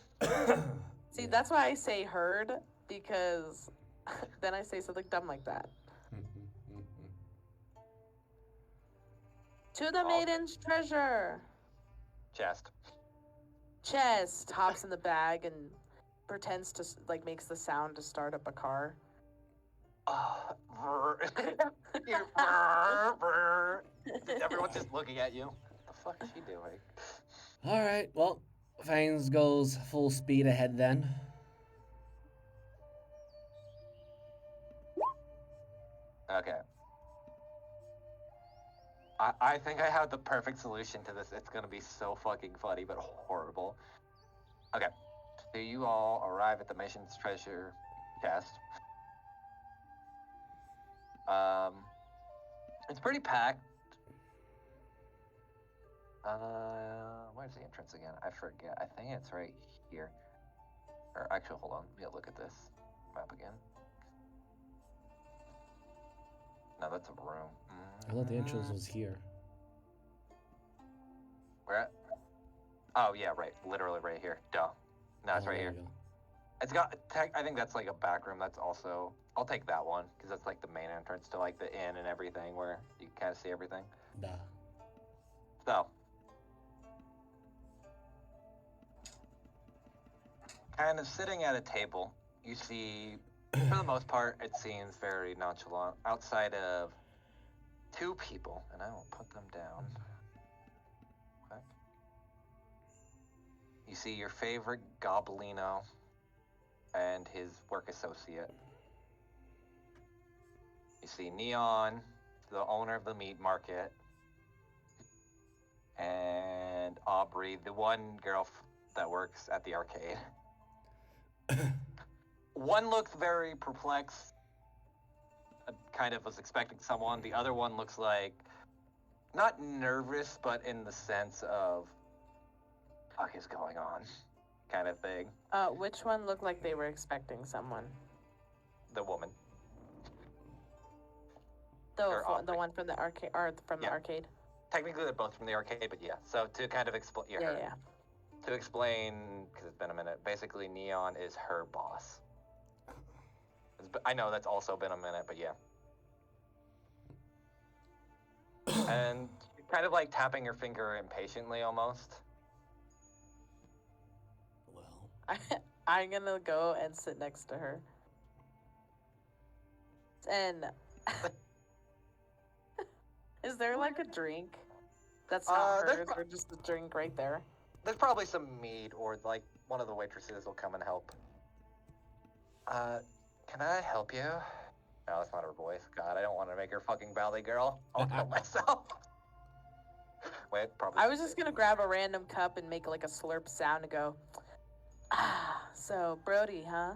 See, Yeah. that's why I say heard, because then I say something dumb like that. To the Oh. maiden's treasure. Chest. Chest hops in the bag and pretends to like makes the sound to start up a car. Everyone's just looking at you. What the fuck is she doing? Alright, well, Fangs goes full speed ahead then. Okay. I think I have the perfect solution to this. It's gonna be so fucking funny, but horrible. Okay. So you all arrive at the mission's treasure chest. It's pretty packed. Where's the entrance again? I forget. I think it's right here. Or actually, hold on. Let me look at this map again. No, that's a room. I thought the entrance was here. Where at? Oh yeah, right. Literally right here. Duh. No, it's Oh, right there here. you go. It's got. I think that's like a back room. That's also. I'll take that one because that's like the main entrance to like the inn and everything, where you can kind of see everything. Da. So, kind of sitting at a table You see, for the most part, it seems very nonchalant. Outside of two people, and I will put them down. Quick. You see your favorite Goblino and his work associate. You see Neon, the owner of the meat market, and Aubrey, the one girl that works at the arcade. One looks very perplexed, kind of was expecting someone. The other one looks like, not nervous, but in the sense of, fuck is going on, kind of thing. Which one looked like they were expecting someone? The woman. The Or the Aubrey. one from the arcade, or from the Yeah. arcade. Technically, they're both from the arcade, but yeah. So to kind of explain, Yeah. to explain, because it's been a minute. Basically, Neon is her boss. I know that's also been a minute, but yeah. And kind of like tapping her finger impatiently, almost. Well, I'm gonna go and sit next to her. And is there like a drink that's not there's hers, or just a drink right there? There's probably some mead, or like one of the waitresses will come and help. Can I help you? No, that's not her voice. God, I don't want to make her fucking ballet girl. I'll kill myself. Wait, probably. I was just gonna grab a random cup and make like a slurp sound and go, so Brody, huh?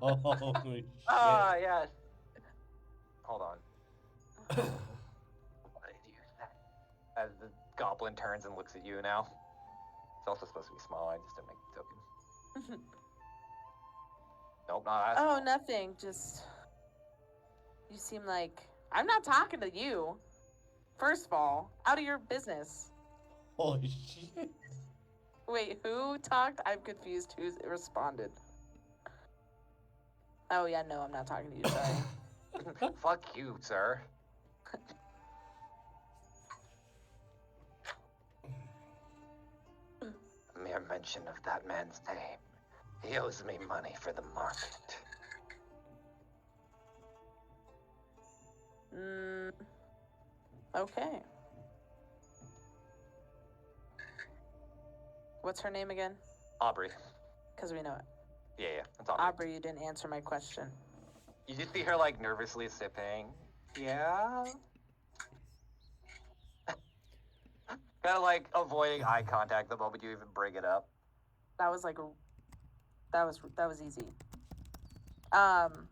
oh shit. Ah, yes. Hold on. What did you say? As the goblin turns and looks at you now. It's also supposed to be small. I just didn't make the token. Nope, not as Oh, small. nothing. Just you seem like I'm not talking to you. First of all, out of your business. Holy shit. Wait, who talked? I'm confused. Who's responded? Oh yeah, no, I'm not talking to you. Sorry. Fuck you, sir. Mere mention of that man's name. He owes me money for the market. Okay. What's her name again? Aubrey. Because we know it. Yeah, that's Aubrey. Aubrey, you didn't answer my question. You just see her like nervously sipping. Yeah. Kind of like avoiding eye contact the moment you even bring it up. That was like, that was easy. I'm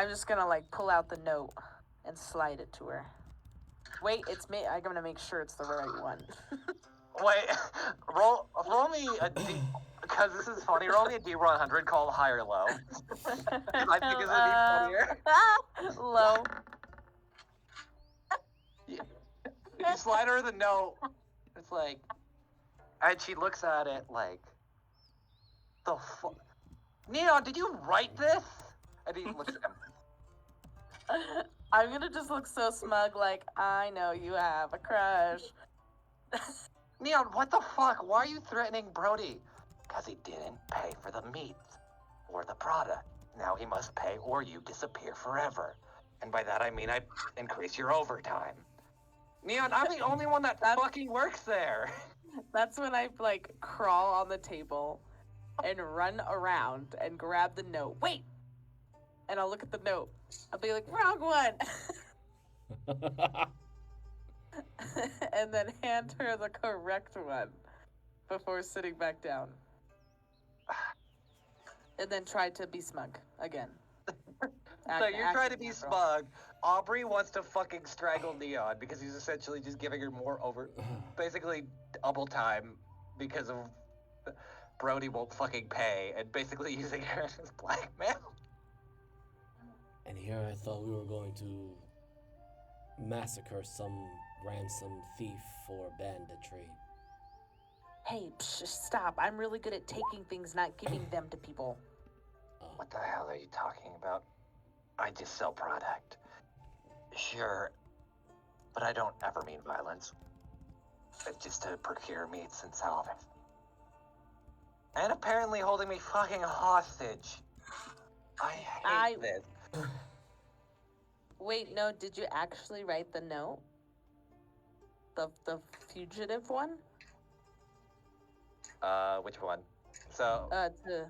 just gonna like pull out the note and slide it to her. Wait, it's me. I'm gonna make sure it's the right one. Wait, roll me a D, because this is funny. Roll me a D100 called high or low. I think it's gonna be funnier. Low. You slide her the note. It's like, and she looks at it like, the fuck? Neon, did you write this? And he looks at him. I'm gonna just look so smug, like I know you have a crush. Neon, what the fuck? Why are you threatening Brody? Because he didn't pay for the meat or the product. Now he must pay or you disappear forever. And by that I mean I increase your overtime. Neon, I'm the only one that fucking works there. That's when I like crawl on the table and run around and grab the note. Wait! And I'll look at the note. I'll be like, wrong one! And then hand her the correct one before sitting back down. And then try to be smug again. So you're trying to be smug. Aubrey wants to fucking strangle Neon because he's essentially just giving her more basically double time because of Brody won't fucking pay and basically using her as blackmail. And here I thought we were going to massacre some ransom thief for banditry. Hey, stop. I'm really good at taking things, not giving them to people. What the hell are you talking about? I just sell product. Sure, but I don't ever mean violence. It's just to procure meats and salvage. And apparently holding me fucking hostage. I hate this. Wait, no, did you actually write the note? The fugitive one? Which one? So, To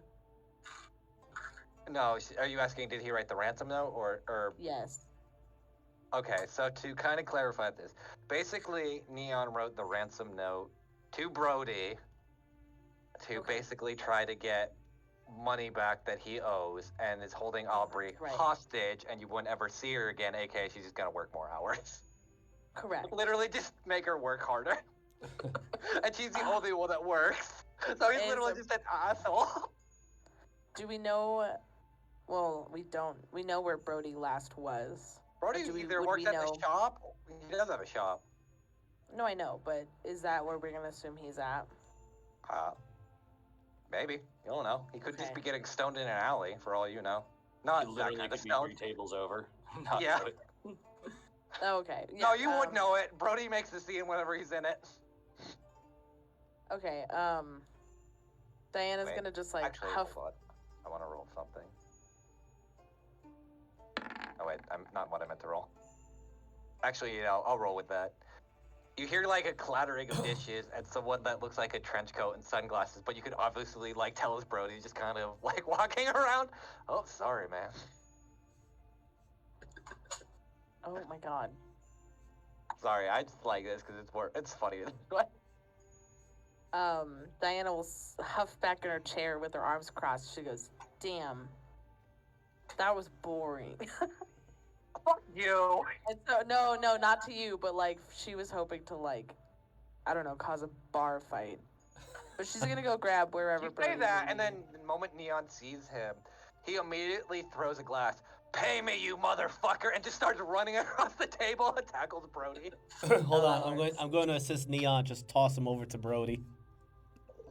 no, are you asking did he write the ransom note or yes. Okay, so to kind of clarify this, basically Neon wrote the ransom note to Brody to Okay. basically try to get money back that he owes and is holding Aubrey Right. hostage and you wouldn't ever see her again, aka she's just gonna work more hours. Correct. Literally just make her work harder. And she's the only one that works. So he's Is, literally just an asshole. Do we know? Well, we don't. We know where Brody last was. Brody Do we- either would works we at know- the shop, he does have a shop. No, I know, but is that where we're gonna assume he's at? Maybe. You don't know. He could just Okay. be getting stoned in an alley, for all you know. Not You that literally kind of could be stoned. 3 tables over. Not Yeah. Brody. Okay. Yeah, No, you would know it. Brody makes the scene whenever he's in it. Okay. Diana's Wait, gonna just like Actually, huff. hold on. I want to roll something. Oh wait, I'm not what I meant to roll. Actually, yeah, I'll roll with that. You hear like a clattering of dishes and someone that looks like a trench coat and sunglasses, but you could obviously like tell it's Brody just kind of like walking around. Oh, sorry, man. Oh my god. Sorry, I just like this because it's funny. Diana will huff back in her chair with her arms crossed. She goes, "Damn, that was boring." Fuck you. And so, no, not to you, but like she was hoping to like, I don't know, cause a bar fight. But she's gonna go grab wherever. You say Brody's that, and leading. then the moment Neon sees him, he immediately throws a glass. Pay me, you motherfucker! And just starts running across the table and tackles Brody. Hold on, I'm going to assist Neon. Just toss him over to Brody.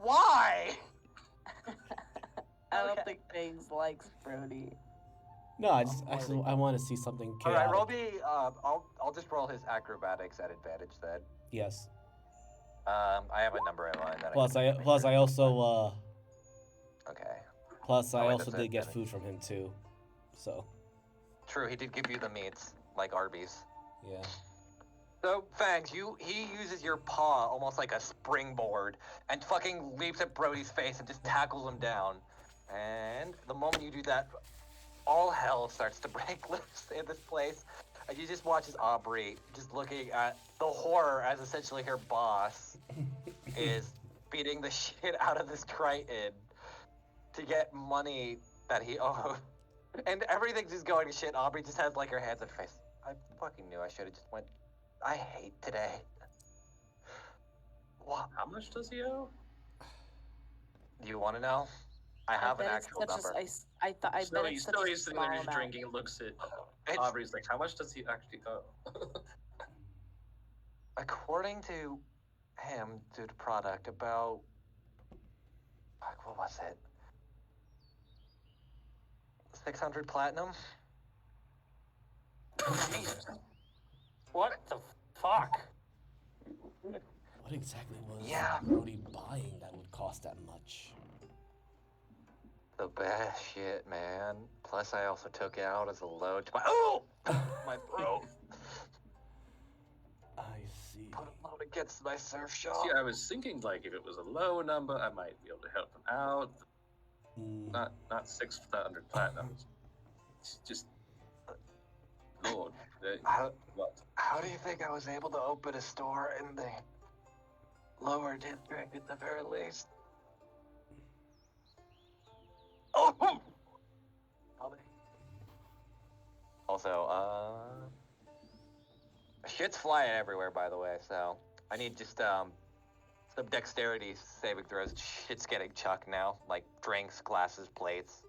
Why? I don't Okay. think Bangs likes Brody. No, I want to see something All right, chaotic. roll me. I'll just roll his acrobatics at advantage then. Yes. I have a number in mind that Plus, I I also Okay. plus I Oh, wait, also that's did it, get that's it. food from him too. So True, he did give you the meats like Arby's. yeah. So, Fangs, he uses your paw almost like a springboard and fucking leaps at Brody's face and just tackles him down. And the moment you do that, all hell starts to break loose in this place. And you just watch as Aubrey, just looking at the horror as essentially her boss, is beating the shit out of this Triton to get money that he owed. And everything's just going to shit. Aubrey just has like her hands in her face. I fucking knew I should have just went. I hate today. What? How much does he owe? Do you want to know? I have an bet it's actual such number. I thought I So bet he's it's such a sitting small there just amount. drinking and looks at It's, Aubrey's like, how much does he actually owe? according to him, to the product, about fuck, what was it? 600 platinum. What the fuck? What exactly was Yeah. Brody buying that would cost that much? The best shit, man. Plus, I also took it out as a load to my my throat. I see. Put a load against my surf shop. See, I was thinking like if it was a low number, I might be able to help him out. Mm, Not 600 platinum. It's just Lord. What? How do you think I was able to open a store in the lower district at the very least? Oh! Also, shit's flying everywhere, by the way, so I need just, some dexterity saving throws. Shit's getting chucked now, like drinks, glasses, plates.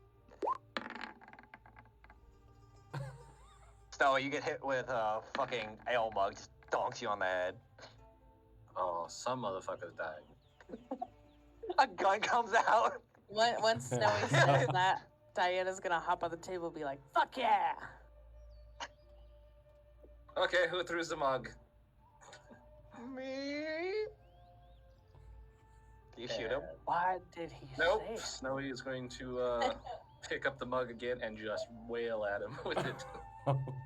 So you get hit with a fucking ale mug, just donks you on the head. Oh, some motherfucker's dying. A gun comes out. Once Snowy says that, Diana's gonna hop on the table and be like, "Fuck yeah!" Okay, who threw the mug? Me? You shoot him. What did he Nope. say? Snowy is going to pick up the mug again and just wail at him with it.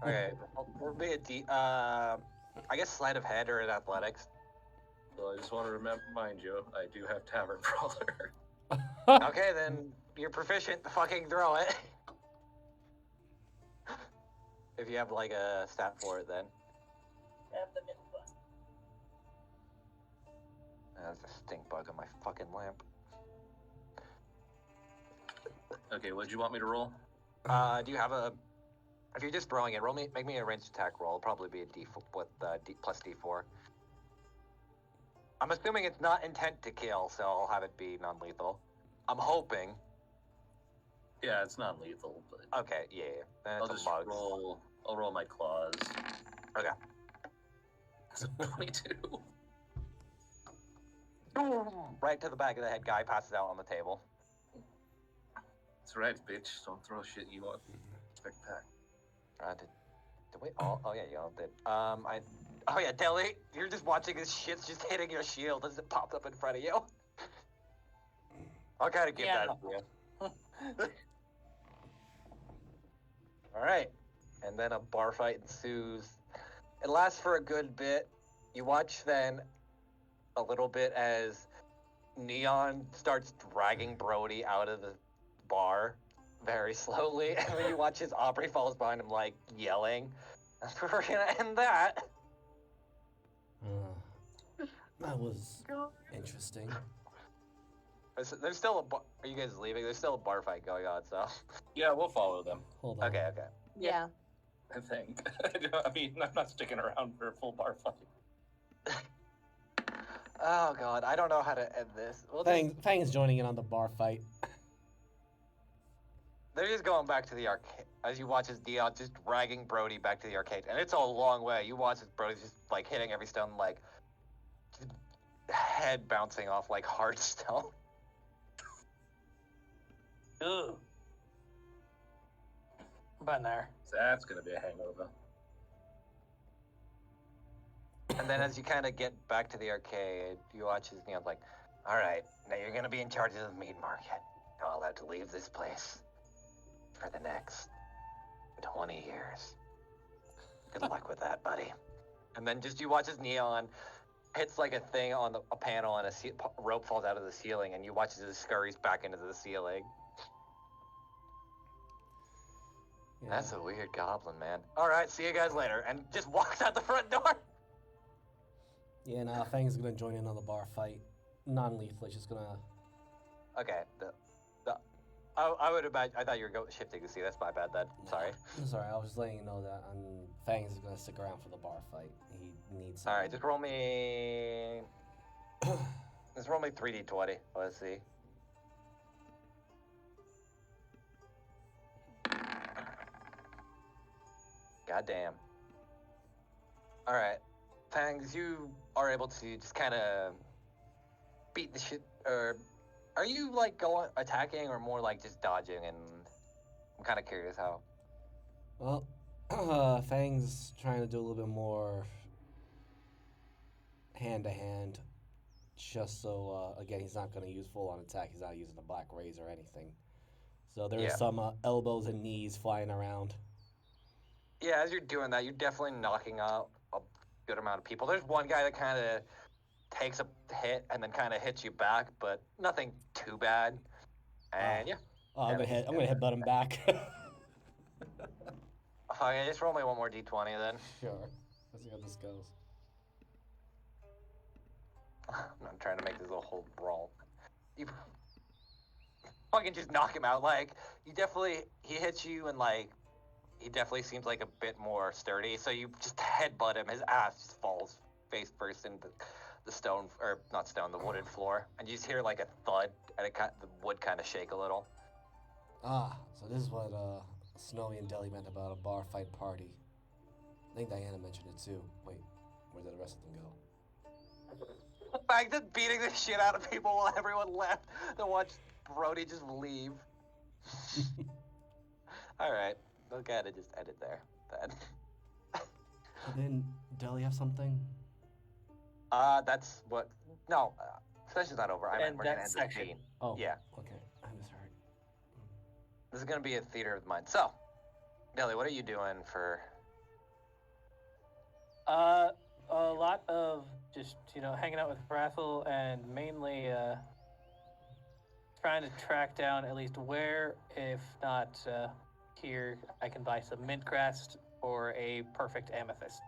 Okay, we'll be I guess sleight of hand or in athletics. Well, I just want to remind you, I do have Tavern Brawler. Okay, then you're proficient. Fucking throw it. If you have like a stat for it, then. There's a stink bug on my fucking lamp. Okay, what do you want me to roll? Do you have a? If you're just throwing it, make me a ranged attack roll. It'll probably be a D4 with plus D4. I'm assuming it's not intent to kill, so I'll have it be non-lethal. I'm hoping. Yeah, it's not lethal, but Okay, yeah. Then I'll it's just a mug. roll. I'll roll my claws. Okay. It's a 22. Right to the back of the head. Guy passes out on the table. That's right, bitch. Don't throw shit you want. Expect back. Did we all? Oh yeah, you all did. Oh yeah, Deli, you're just watching this shit's just hitting your shield as it pops up in front of you. I'll kind of give Yeah, that to you. All right, and then a bar fight ensues. It lasts for a good bit. You watch then a little bit as Neon starts dragging Brody out of the bar very slowly, and when you watch as Aubrey falls behind him, like yelling, "We're gonna end that." That was interesting. There's still a bar. Are you guys leaving? There's still a bar fight going on, so. Yeah, we'll follow them. Hold on. Okay. Yeah. I think. I mean, I'm not sticking around for a full bar fight. Oh god, I don't know how to end this. Well, Fang's joining in on the bar fight. they're just going back to the arcade. As you watch as Dion just dragging Brody back to the arcade, and it's a long way. You watch as Brody's just like hitting every stone, like head bouncing off like hard stone. Ugh. Been there. So that's gonna be a hangover. And then as you kind of get back to the arcade, you watch as Neon's like, "All right, now you're gonna be in charge of the meat market. You're not allowed to leave this place for the next 20 years. Good luck with that, buddy." And then just you watch as Neon hits like a thing on a panel and a rope falls out of the ceiling, and you watch as it scurries back into the ceiling. Yeah. That's a weird goblin, man. All right, see you guys later, and just walks out the front door. Yeah, nah, Fang's gonna join in on the bar fight. Non-lethal, just gonna... Okay, I would imagine. I thought you were shifting to see. That's my bad. Then sorry. Sorry, I was just letting you know that Fang's gonna stick around for the bar fight. He needs... All right, just roll me. Just roll me 3d20. Let's see. Goddamn. All right, Fangs, you are able to just kind of beat the shit. Or are you like going attacking, or more like just dodging? And I'm kind of curious how. Well, Fang's trying to do a little bit more hand-to-hand, just so, again, he's not going to use full-on attack. He's not using a black raise or anything. So there's Yeah. some elbows and knees flying around. Yeah, as you're doing that, you're definitely knocking out a good amount of people. There's one guy that kind of takes a hit and then kind of hits you back, but nothing too bad. And yeah. Oh, I'm gonna headbutt him back. Okay, just roll me one more d20 then. Sure. Let's see how this goes. I'm trying to make this a whole brawl. You fucking just knock him out. Like, he hits you and like, he definitely seems like a bit more sturdy. So you just headbutt him. His ass just falls face first into the stone, or not stone, the wooden floor. And you just hear like a thud, and the wood kind of shake a little. Ah, so this is what Snowy and Deli meant about a bar fight party. I think Diana mentioned it too. Wait, where did the rest of them go? Back to beating the shit out of people while everyone left to watch Brody just leave. Alright, we'll gotta just end it there then. And then Deli have something? That's what. No. Session's not over. I mean, And we're gonna that end section. this scene. Oh, Yeah. Okay, I misheard. This is gonna be a theater of the mind. So, Nelly, what are you doing for? A lot of just, hanging out with Rathel and mainly trying to track down at least where, if not here, I can buy some mint grass or a perfect amethyst.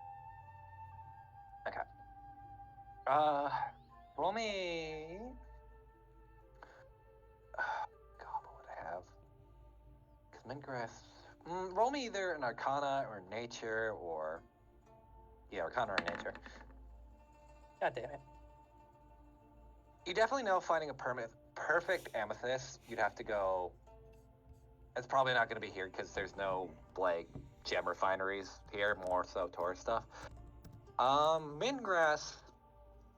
Roll me. God, what would I have? Because Mintgrass. Roll me either an Arcana or Nature or. Yeah, Arcana or Nature. God damn it. You definitely know finding a perfect amethyst, you'd have to go. It's probably not going to be here because there's no, like, gem refineries here, more so tourist stuff. Mintgrass.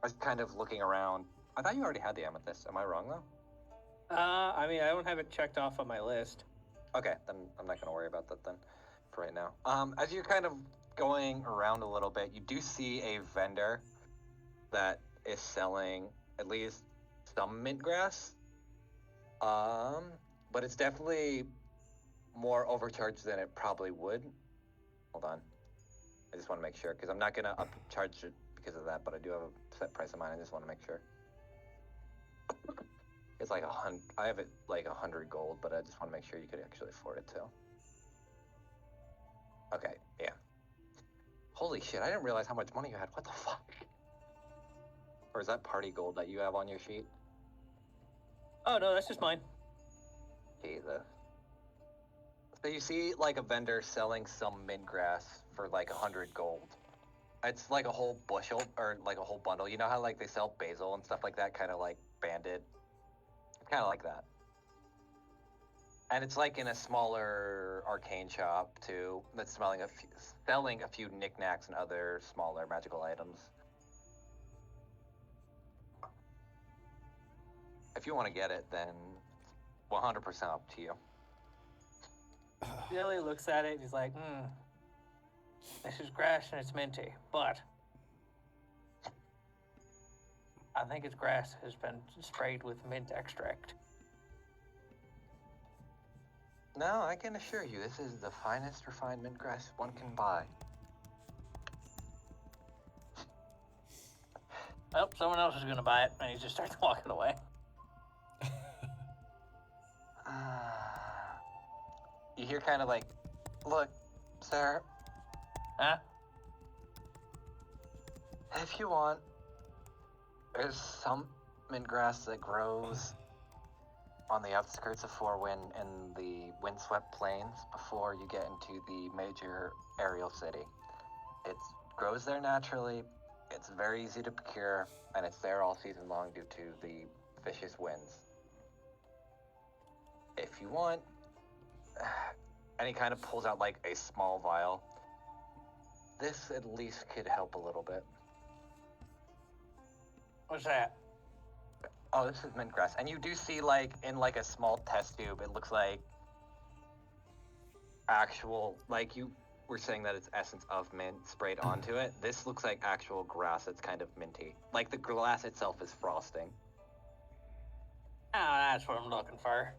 I was kind of looking around. I thought you already had the amethyst. Am I wrong, though? I mean, I don't have it checked off on my list. Okay, then I'm not going to worry about that then for right now. As you're kind of going around a little bit, you do see a vendor that is selling at least some mint grass. But it's definitely more overcharged than it probably would. Hold on. I just want to make sure, because I'm not going to upcharge it because of that, but I do have a set price of mine. I just want to make sure. It's like 100. I have it like 100 gold, but I just want to make sure you could actually afford it too. Okay, yeah. Holy shit! I didn't realize how much money you had. What the fuck? Or is that party gold that you have on your sheet? Oh, no, that's just mine. Jesus. So you see like a vendor selling some mint grass for like 100 gold. It's like a whole bushel or like a whole bundle. You know how like they sell basil and stuff like that, kind of like banded. It's kind of like that. And it's like in a smaller arcane shop too, that's selling a few knickknacks and other smaller magical items. If you want to get it, then 100% up to you. Billy looks at it and he's like, this is grass and it's minty, but I think its grass has been sprayed with mint extract. No, I can assure you, this is the finest refined mint grass one can buy. Oh, someone else is going to buy it, and he just starts walking away. You hear kind of like, look, sir, Huh? if you want, there's some mint grass that grows on the outskirts of Fourwind in the windswept plains before you get into the major aerial city. It grows there naturally, it's very easy to procure, and it's there all season long due to the vicious winds. If you want, and he kind of pulls out like a small vial, this at least could help a little bit. What's that? Oh, this is mint grass. And you do see, like, in, like, a small test tube, it looks like actual, like, you were saying that it's essence of mint sprayed onto it. This looks like actual grass that's kind of minty. Like, the glass itself is frosting. Oh, that's what I'm looking for.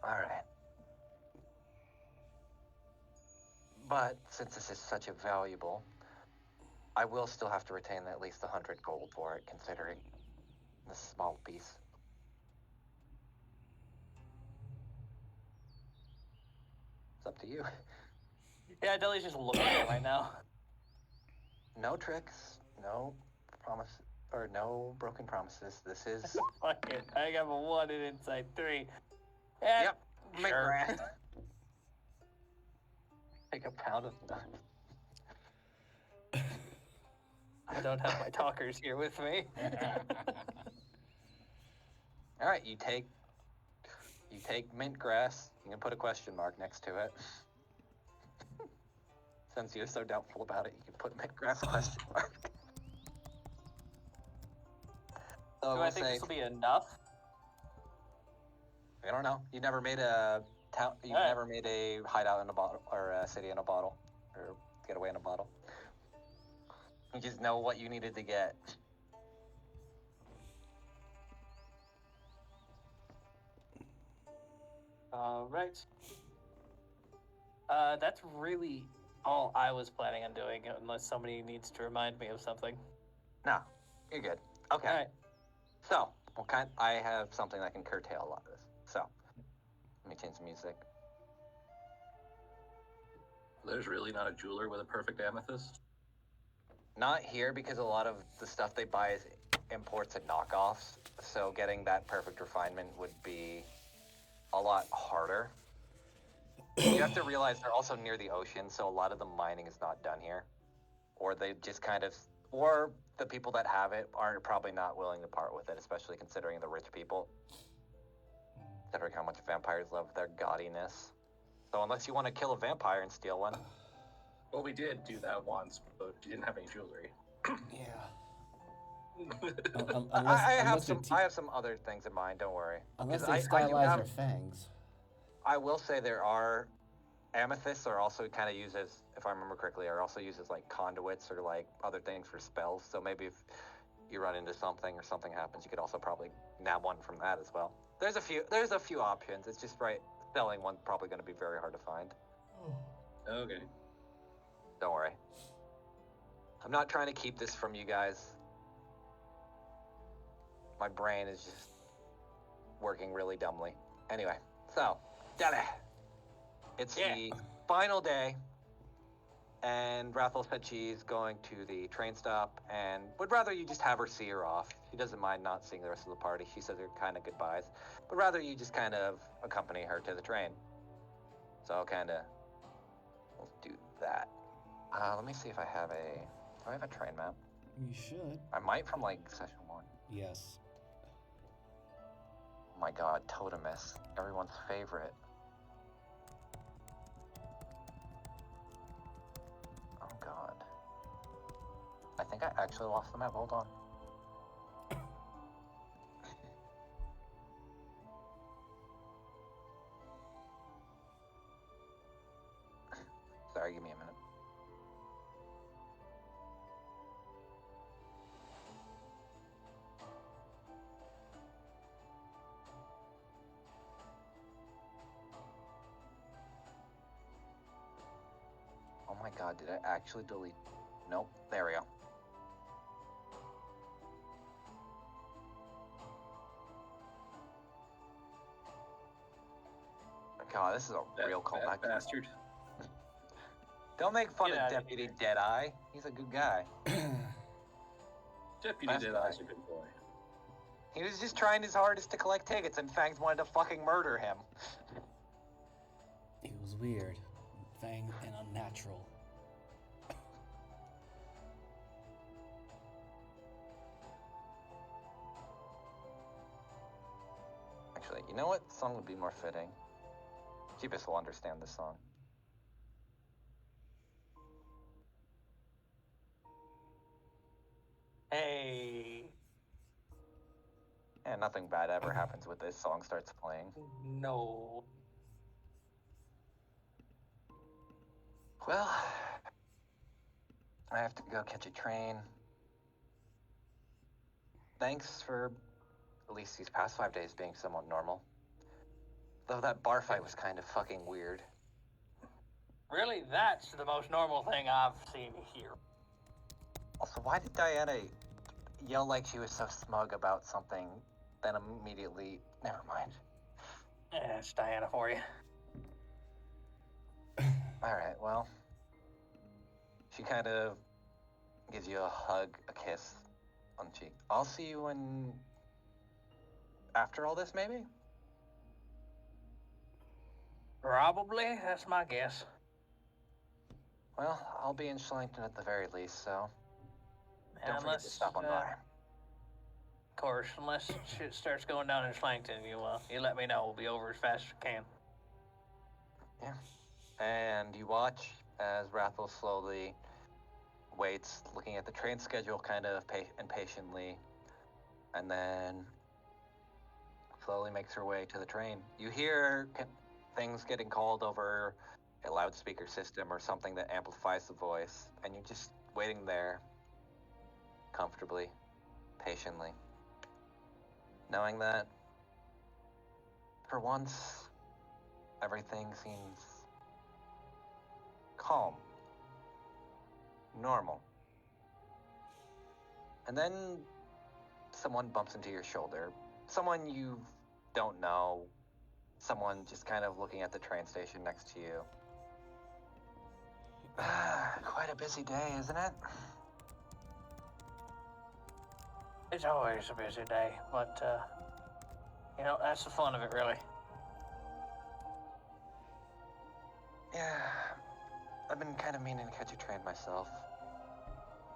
Alright. But, since this is such a valuable, I will still have to retain at least 100 gold for it, considering this small piece. It's up to you. Yeah, Deli's just looking at it right now. No tricks, no promise, or no broken promises. This is... Fuck it. I got a 1 in inside 3. Yeah, Yep, mint sure. grass. Take a pound of nuts. I don't have my talkers here with me. All right, you take mint grass. You can put a question mark next to it. Since you're so doubtful about it, you can put mint grass question mark. So Do I we'll think say, this will be enough? I don't know. You never made a town. You Alright. never made a hideout in a bottle, or a city in a bottle, or getaway in a bottle. You just know what you needed to get. All right. That's really all I was planning on doing, unless somebody needs to remind me of something. No, you're good. Okay. All right. So, I have something that can curtail a lot of this. So, let me change the music. There's really not a jeweler with a perfect amethyst. Not here because a lot of the stuff they buy is imports and knockoffs. So, getting that perfect refinement would be a lot harder. You have to realize they're also near the ocean, so a lot of the mining is not done here. Or they just kind of, or the people that have it are probably not willing to part with it, especially considering the rich people. Considering how much vampires love their gaudiness. So unless you want to kill a vampire and steal one. Well, we did do that once, but we didn't have any jewelry. Yeah. I have some other things in mind, don't worry. Unless 'Cause they I do stylize have- their fangs. I will say there are amethysts are also kind of used as, if I remember correctly, are also used as like conduits or like other things for spells. So maybe if you run into something or something happens, you could also probably nab one from that as well. There's a few options. It's just selling one's probably going to be very hard to find. Okay. Don't worry. I'm not trying to keep this from you guys. My brain is just working really dumbly. Anyway, so, Daddy. It's the final day, and Rathel said she's going to the train stop and would rather you just have her see her off. She doesn't mind not seeing the rest of the party. She says they're kind of goodbyes, but rather you just kind of accompany her to the train. So I'll we'll do that. Let me see if I have do I have a train map? You should. I might from like session 1. Yes. Oh my god, Totemus, everyone's favorite. Oh god. I think I actually lost the map, hold on. Sorry, give me a minute. Oh my god, did I actually delete? Nope, there we go. God, this is a real callback. Bastard. Don't make fun Get of outta Deputy Deadeye. He's a good guy. Deputy Best Deadeye's guy. a good boy. He was just trying his hardest to collect tickets, and Fangs wanted to fucking murder him. It was weird, Fang, and unnatural. Actually, you know what song would be more fitting? Jeebus will understand this song. Hey. And nothing bad ever happens with this song starts playing. No. Well, I have to go catch a train. Thanks for at least these past 5 days being somewhat normal. Though that bar fight was kind of fucking weird. Really, that's the most normal thing I've seen here. Also, why did Diana yell like she was so smug about something, then immediately... Never mind. Yeah, it's Diana for you. Alright, well... She kind of gives you a hug, a kiss on the cheek. I'll see you when... After all this, maybe? Probably, that's my guess. Well, I'll be in Schlenkton at the very least, so... Don't forget to Unless, stop on by. of course, unless shit starts going down in Schlankton, you let me know. We'll be over as fast as we can. Yeah. And you watch as Rathel slowly waits, looking at the train schedule kind of impatiently, and then slowly makes her way to the train. You hear things getting called over a loudspeaker system or something that amplifies the voice, and you're just waiting there, comfortably, patiently, knowing that for once, everything seems calm, normal. And then someone bumps into your shoulder, someone you don't know, someone just kind of looking at the train station next to you. Quite a busy day, isn't it? It's always a busy day, but, that's the fun of it, really. Yeah, I've been kind of meaning to catch a train myself.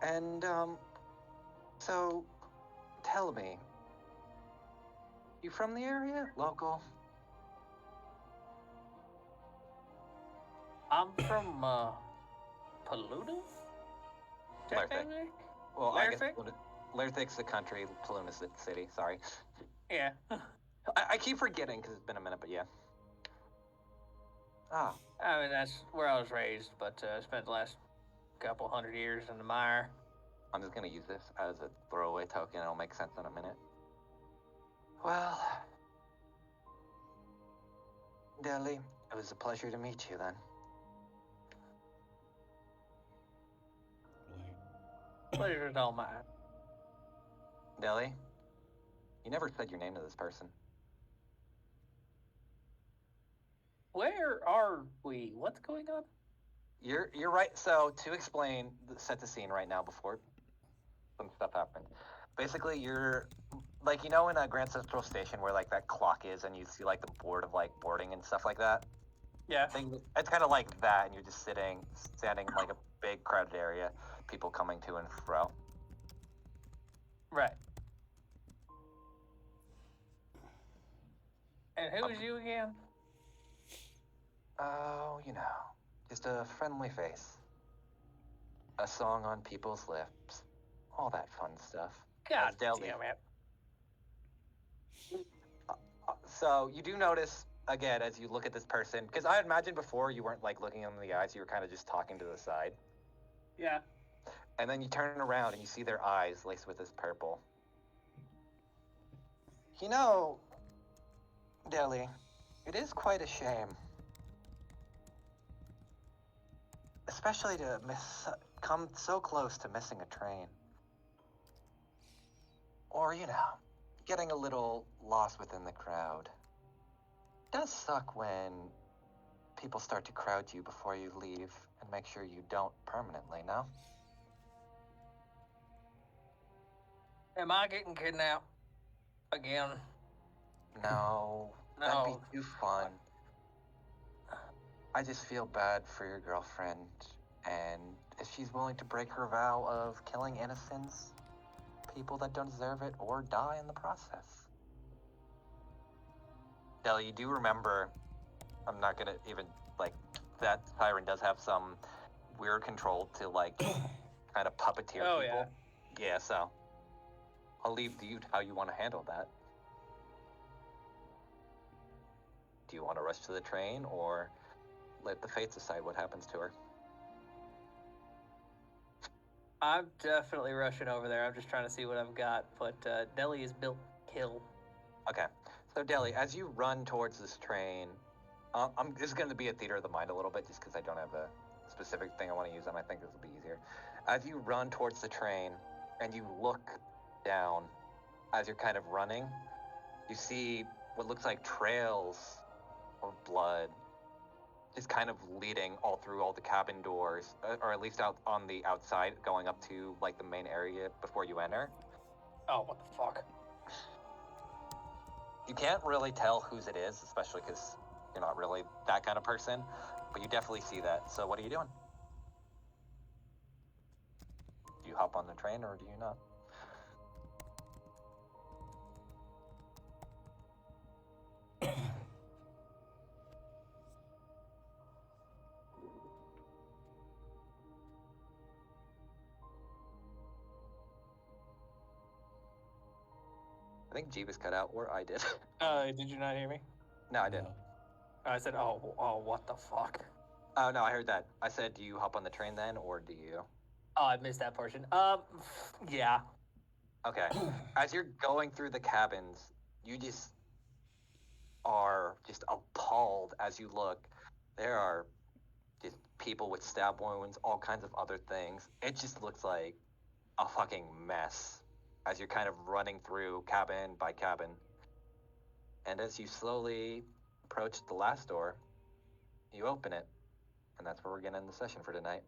And, so, tell me, you from the area? Local? I'm from, Paluda? Larthic. Technically? Well, I guess Larthic? Larthic's the country, Paluna's the city, sorry. Yeah. I keep forgetting because it's been a minute, but yeah. Ah, I mean, that's where I was raised, but I spent the last couple hundred years in the Mire. I'm just gonna use this as a throwaway token. It'll make sense in a minute. Well, Deli, it was a pleasure to meet you then. Pleasure's all mine. Deli, you never said your name to this person. Where are we? What's going on? You're right. So to explain, set the scene right now before some stuff happens. Basically, you're like in a Grand Central Station where like that clock is, and you see like the board of like boarding and stuff like that. Yeah. It's kind of like that, and you're just standing in like a big crowded area, people coming to and fro. Right. And who is you again? Oh, just a friendly face. A song on people's lips. All that fun stuff. God Deli. damn it. So you do notice, again, as you look at this person, because I imagined before you weren't like looking them in the eyes, you were kind of just talking to the side. Yeah. And then you turn around and you see their eyes laced with this purple. Deli, it is quite a shame. Especially to come so close to missing a train. Or, getting a little lost within the crowd. It does suck when people start to crowd you before you leave and make sure you don't permanently, no? Am I getting kidnapped again? No, No. that'd be too fun. I just feel bad for your girlfriend, and if she's willing to break her vow of killing innocents, people that don't deserve it, or die in the process. Deli, you do remember, I'm not gonna even, that Siren does have some weird control to, kind of puppeteer Oh, people. Yeah, so I'll leave to you how you want to handle that. Do you want to rush to the train, or let the fates decide what happens to her? I'm definitely rushing over there. I'm just trying to see what I've got. But Deli is built to kill. Okay, so Deli, as you run towards this train, this is going to be a theater of the mind a little bit, just because I don't have a specific thing I want to use, and I think this will be easier. As you run towards the train, and you look down, as you're kind of running, you see what looks like trails of blood, just kind of leading all through all the cabin doors, or at least out on the outside, going up to the main area before you enter. Oh, what the fuck? You can't really tell whose it is, especially because you're not really that kind of person, but you definitely see that. So what are you doing? Do you hop on the train, or do you not? I think Jeebus cut out, or I did. Did you not hear me? No, I didn't. I said, oh, what the fuck? Oh, no, I heard that. I said, do you hop on the train then, or do you? Oh, I missed that portion. Yeah. Okay. As you're going through the cabins, you just are just appalled as you look. There are just people with stab wounds, all kinds of other things. It just looks like a fucking mess as you're kind of running through cabin by cabin. And as you slowly approach the last door, you open it. And that's where we're going to end the session for tonight.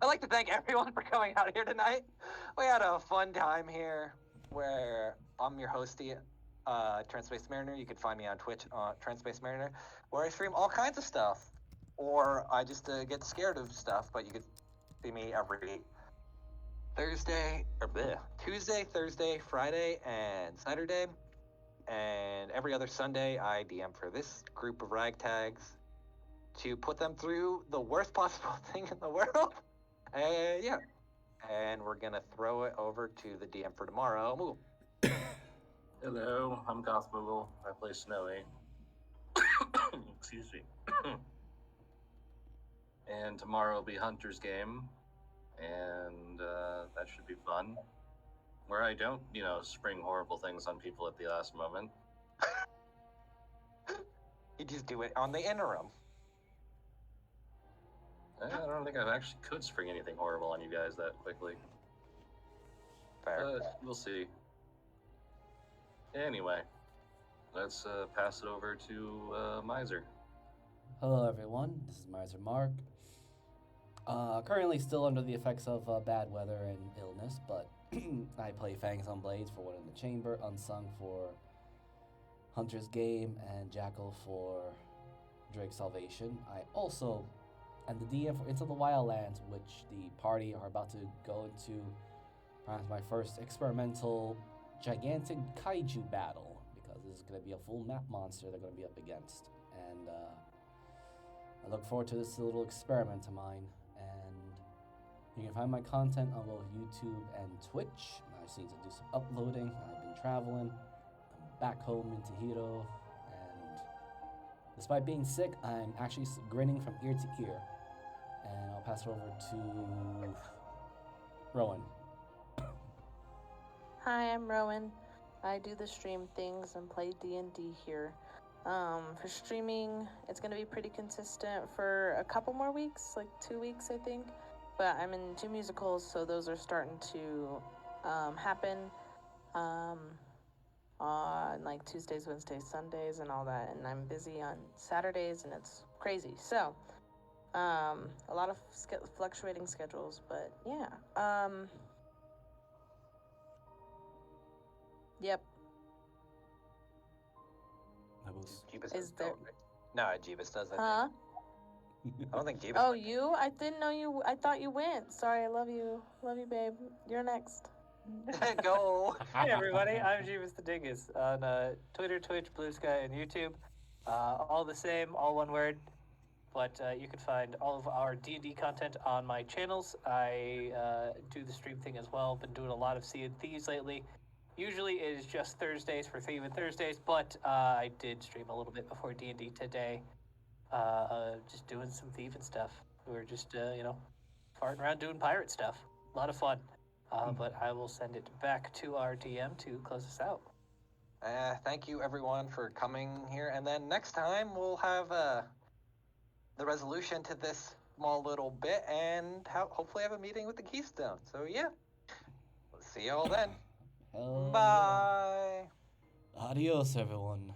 I'd like to thank everyone for coming out here tonight. We had a fun time here where I'm your hostie, Transspace Mariner. You can find me on Twitch, Transspace Mariner, where I stream all kinds of stuff. Or I just get scared of stuff, but you can see me every Tuesday, Thursday, Friday, and Saturday. And every other Sunday, I DM for this group of ragtags to put them through the worst possible thing in the world. Yeah. And we're going to throw it over to the DM for tomorrow. Moogle. Hello, I'm Goth Moogle. I play Snowy. Excuse me. And tomorrow will be Hunter's game, and that should be fun. Where I don't, spring horrible things on people at the last moment. You just do it on the interim. I don't think I actually could spring anything horrible on you guys that quickly. Fair. But we'll see. Anyway, let's pass it over to Miser. Hello, everyone. This is Miser Mark. Currently still under the effects of bad weather and illness, but I play Fangs on Blades for One in the Chamber, Unsung for Hunter's Game, and Jackal for Drake's Salvation. I also am the DM for Into the Wildlands, which the party are about to go into perhaps my first experimental gigantic kaiju battle, because this is going to be a full map monster they're going to be up against. And I look forward to this little experiment of mine. And you can find my content on both YouTube and Twitch. I just need to do some uploading. I've been traveling. I'm back home in Tahito. And despite being sick, I'm actually grinning from ear to ear. And I'll pass it over to Rowan. Hi, I'm Rowan. I do the stream things and play D&D here. For streaming, it's going to be pretty consistent for a couple more weeks, like 2 weeks, I think. But I'm in 2 musicals, so those are starting to happen on like Tuesdays, Wednesdays, Sundays, and all that. And I'm busy on Saturdays, and it's crazy. So, a lot of fluctuating schedules, but yeah. Yep. Jeebus Is does there- don't, right? No, Jeebus does. Huh? I don't think Jeebus. Oh, you? I didn't know you. I thought you went. Sorry, I love you. Love you, babe. You're next. Go. Hey everybody, I'm Jeebus the Dingus on Twitter, Twitch, Blue Sky, and YouTube. All the same, all one word. But you can find all of our D&D content on my channels. I do the stream thing as well. Been doing a lot of Sea and Thieves lately. Usually it is just Thursdays for Thieving Thursdays, but I did stream a little bit before D&D today. Just doing some thieving stuff. We were just, farting around doing pirate stuff. A lot of fun. But I will send it back to our DM to close us out. Thank you, everyone, for coming here. And then next time, we'll have the resolution to this small little bit and hopefully have a meeting with the Keystone. So, yeah. We'll see you all then. Hell yeah. Bye. Adios, everyone.